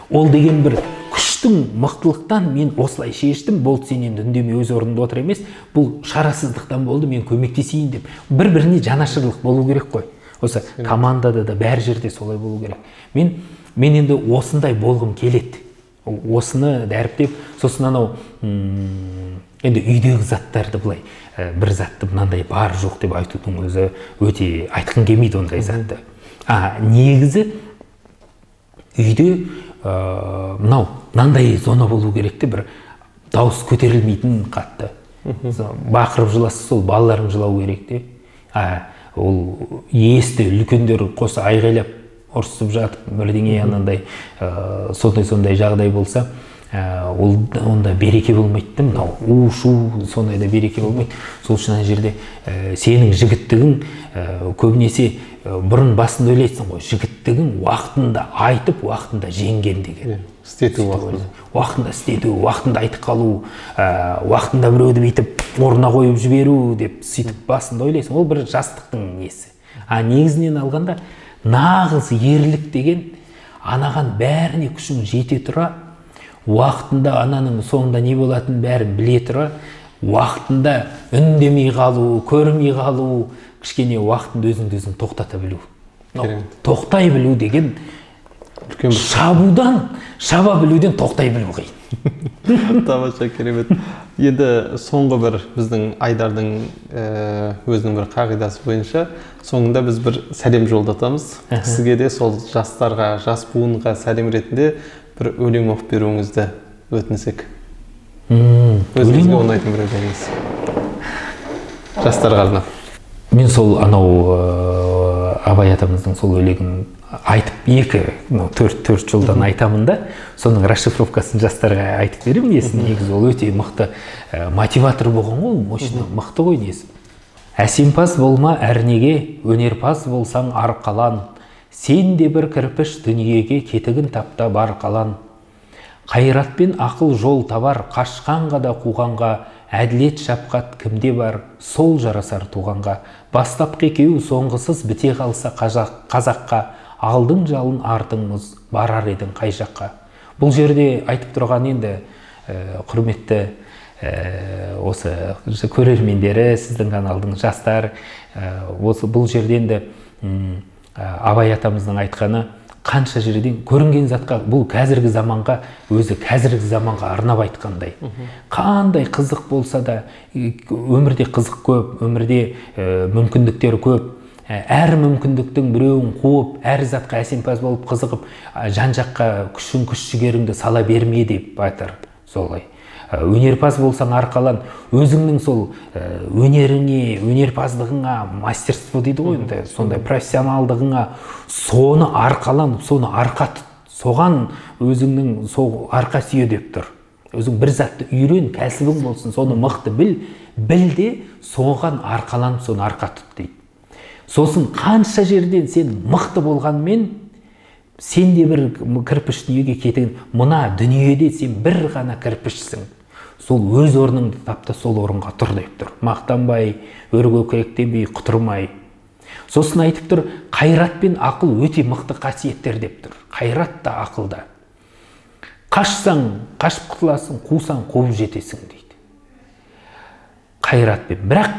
Ол деген бір күштің мықтылықтан мен осылай шештім, болды сен енді үндемей өз орнында отыр емес, бұл шарасыздықтан болды, мен көмектесейін деп. Бір-біріне жанашырлық болу керек қой. Осы командада да бәр жерде солай болу керек. Мен енді осындай болғым келеді. Осыны дәріптеп, сосын анау енді үйдегі заттарды былай бір затты мынандай бар жоқ деп айтудың өзі өте айтқың келмейді ондай затты. Негізі үйде мынандай зона болу керек те, бір дауыс көтерілмейтін қатты. Бақырып жыласы сол балаларың жылау керек те. Ол есті үлкендер қоса айғайлап ұрсып жатып бірдеңе анандай сондай жағдай болса, онда береке болмайды да, мынау у-шу сондайда береке болмайды. Сол үшін ана жерде сенің жігіттігің көбінесе бұрын басында ойлайсың ғой, жігіттігің уақытында айтып, уақытында жеңген деген. Істету уақытында істету, уақытында айтып қалу, уақытында біреуді бүйтіп орнына қойып жіберу деп сөйтіп басында ойлайсың. Ол бір жастықтың несі. Негізінен алғанда нағыз ерлік деген анаған бәріне күшің жете тұра, уақытында ананың соңында не болатынын бәрін біле тұра, уақытында үндемей қалу, көрмей қалу, кішкене уақытында өзіңді өзің тоқтата білу. Тоқтай білу деген шаба білуден тоқтай білу қиын. Тамаша, керемет. Енді соңғы бір біздің Айдардың өзінің бір қағидасы бойынша соңында біз бір сәлем жолдатамыз. Сізге де сол жастарға, жас буынға сәлем ретінде бір өлең оқып беруіңізді өтінсек. Өзіңізге ұнайтын бір өлеңіңіз. Жастарға арнап. Мен сол анау Абай атамыздың сол өлеңін айтып төрт жолдан айтамын да, соның расшифровкасын жастарға айтып беремін несін. Негізі ол өте мықты мотиватор болған ғой, мощный, мықты ғой несі. Әсемпаз болма әрнеге, өнерпаз болсаң арқалан, сен де бір кірпіш дүниеге кетігін тапта бар қалан. Қайратпен ақыл жол табар, қашқанға да қуғанға, әділет шапқат кімде бар, сол жарасар туғанға. Бастапқы екеуі соңғысыз біте қалса қазаққа, алдың жалын артың мұз, барар едің қай жаққа. Бұл жерде айтып тұрған енді құрметті осы көрермендері, сіздің каналдың жастар, бұл жерде енді Абай атамыздың айтқаны қанша жерден көрінген затқа, бұл қазіргі заманға, өзі қазіргі заманға арнап айтқандай. Қандай қызық болса да, өмірде қызық көп, өмірде мүмкіндіктер көп. Әр мүмкіндіктің біреуін қуып, әр затқа әсемпаз болып қызығып, жан-жаққа күш жігеріңді сала берме деп айтар солай. Өнерпаз болсаң арқалан, өзіңнің сол өнеріңе, өнерпаздығыңа, мастерство дейді ғой, сондай профессионалдығыңа, соны арқалан, соны арқа тұт, соған өзіңнің сол арқа сүйе деп тұр. Өзің бір затты үйрен, кәсібің болсын, соны мықты біл де, соған арқаланып, соны арқа тұт дейді. Сосын қанша жерден сен мықты болғанмен, сен де бір кірпіш дүниеге кетігін, мына дүниеде сен бір ғана кірпішсің. Сол өз орныңды тапта, сол орынға тұр деп тұр. Мақтанбай, өркөкіректенбей, құтырмай. Сосын айтып тұр, қайрат пен ақыл өте мықты қасиеттер деп тұр. Қайрат та, ақыл да. Қашсаң, қашып құтыласың, қусаң, қуып жетесің дейді. Қайрат пен. Бірақ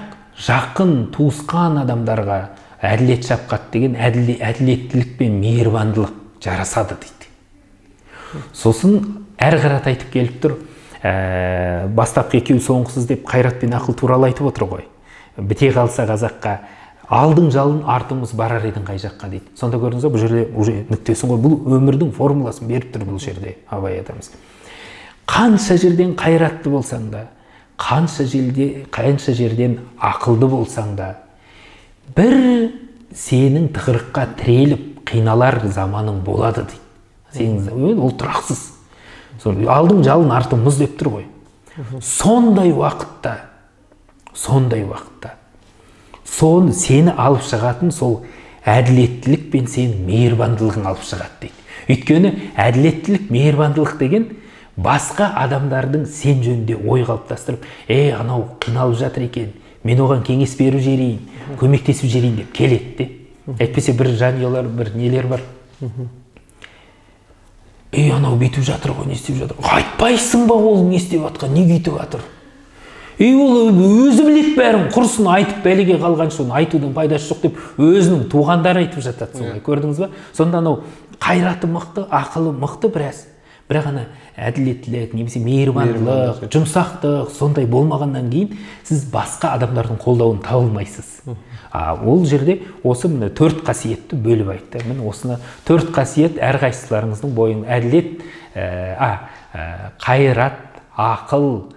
жақын, туысқан адамдарға әділет шапқат деген әділеттілік пен мейірбандылық жарасады дейді. Сосын әр қарат айтып келіп тұр, бастапқы екеуі соңғысыз деп қайрат пен ақыл туралы айтып отыр ғой. Біте қалса қазаққа, алдың жалын артымыз барар едің қай жаққа дейді. Сонда көрдіңіз ба, бұл жерде уже нүктесін ғой, бұл өмірдің формуласын беріп тұр бұл жерде Абай атамыз. Қанша жерден қайратты болсаң да, қанша жерден ақылды болсаң да, бір сенің тығырыққа тіреліп қиналар заманың болады дейді. Сенің ол тұрақсыз. Алдың жалын артың мұз деп тұр ғой. Сондай уақытта, соны сені алып шығатын сол әділеттілік пен сенің мейірбандылығың алып шығады дейді. Өйткені әділеттілік, мейірбандылық деген басқа адамдардың сен жөнінде ой қалыптастырып, анау қиналып жатыр екен, мен оған кеңес беріп жіберейін, көмектесіп жіберейін деп келеді де. Әйтпесе бір жанұялар, бір нелер бар. Анау бүйтіп жатыр ғой, не істеп жатыр? Айтпайсың ба ол не істеп жатқан, не бүйтіп жатыр? Ол өзі білет бәрін, құрсын айтып бәлеге қалған соны айтудың пайдасы жоқ деп өзінің туғандары айтып жатады солай. Көрдіңіз ба? Сонда анау қайраты мықты, ақылы мықты бірақ ана әділеттілік, немесе мейірбандылық, жұмсақтық сондай болмағаннан кейін сіз басқа адамдардың қолдауын таба алмайсыз. Ол жерде осы 4 қасиетті бөліп айтты. Міне осыны 4 қасиет әрқайсыларыңыздың бойын әділет, қайрат, ақыл,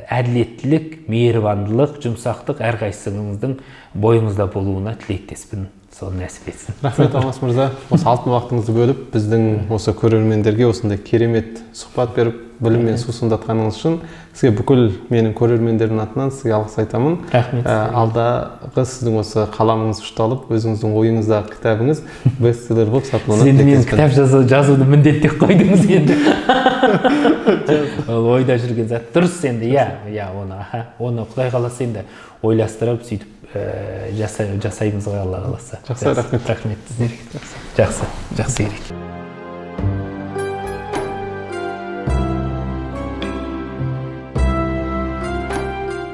әділеттілік, мейірбандылық, жұмсақтық әрқайсыңыздың бойыңызда болуына тілектеспін. сол нәсіп етсін. Рахмет Алмас мырза, осы алтын уақытыңызды бөліп біздің осы көрермендерге осындай керемет сұхбат беріп біліммен сусындатқаныңыз үшін сізге бүкіл менің көрермендердің атынан сізге алғыс айтамын. Рахмет. Алдағы сіздің осы қаламыңыз ұшталып, өзіңіздің ойыңыздағы кітабыңыз бестселлер болып сатылады. Сіз енді мен кітап жазуды міндеттеп қойдыңыз енді. Ол ойда жүрген зат дұрыс енді, оны Құдай қаласа енді ойластырып сөйтіп жасаймыз ғой, Алла қаласа. Жақсы, рахмет. Рахмет сіздерге. Жақсы керек.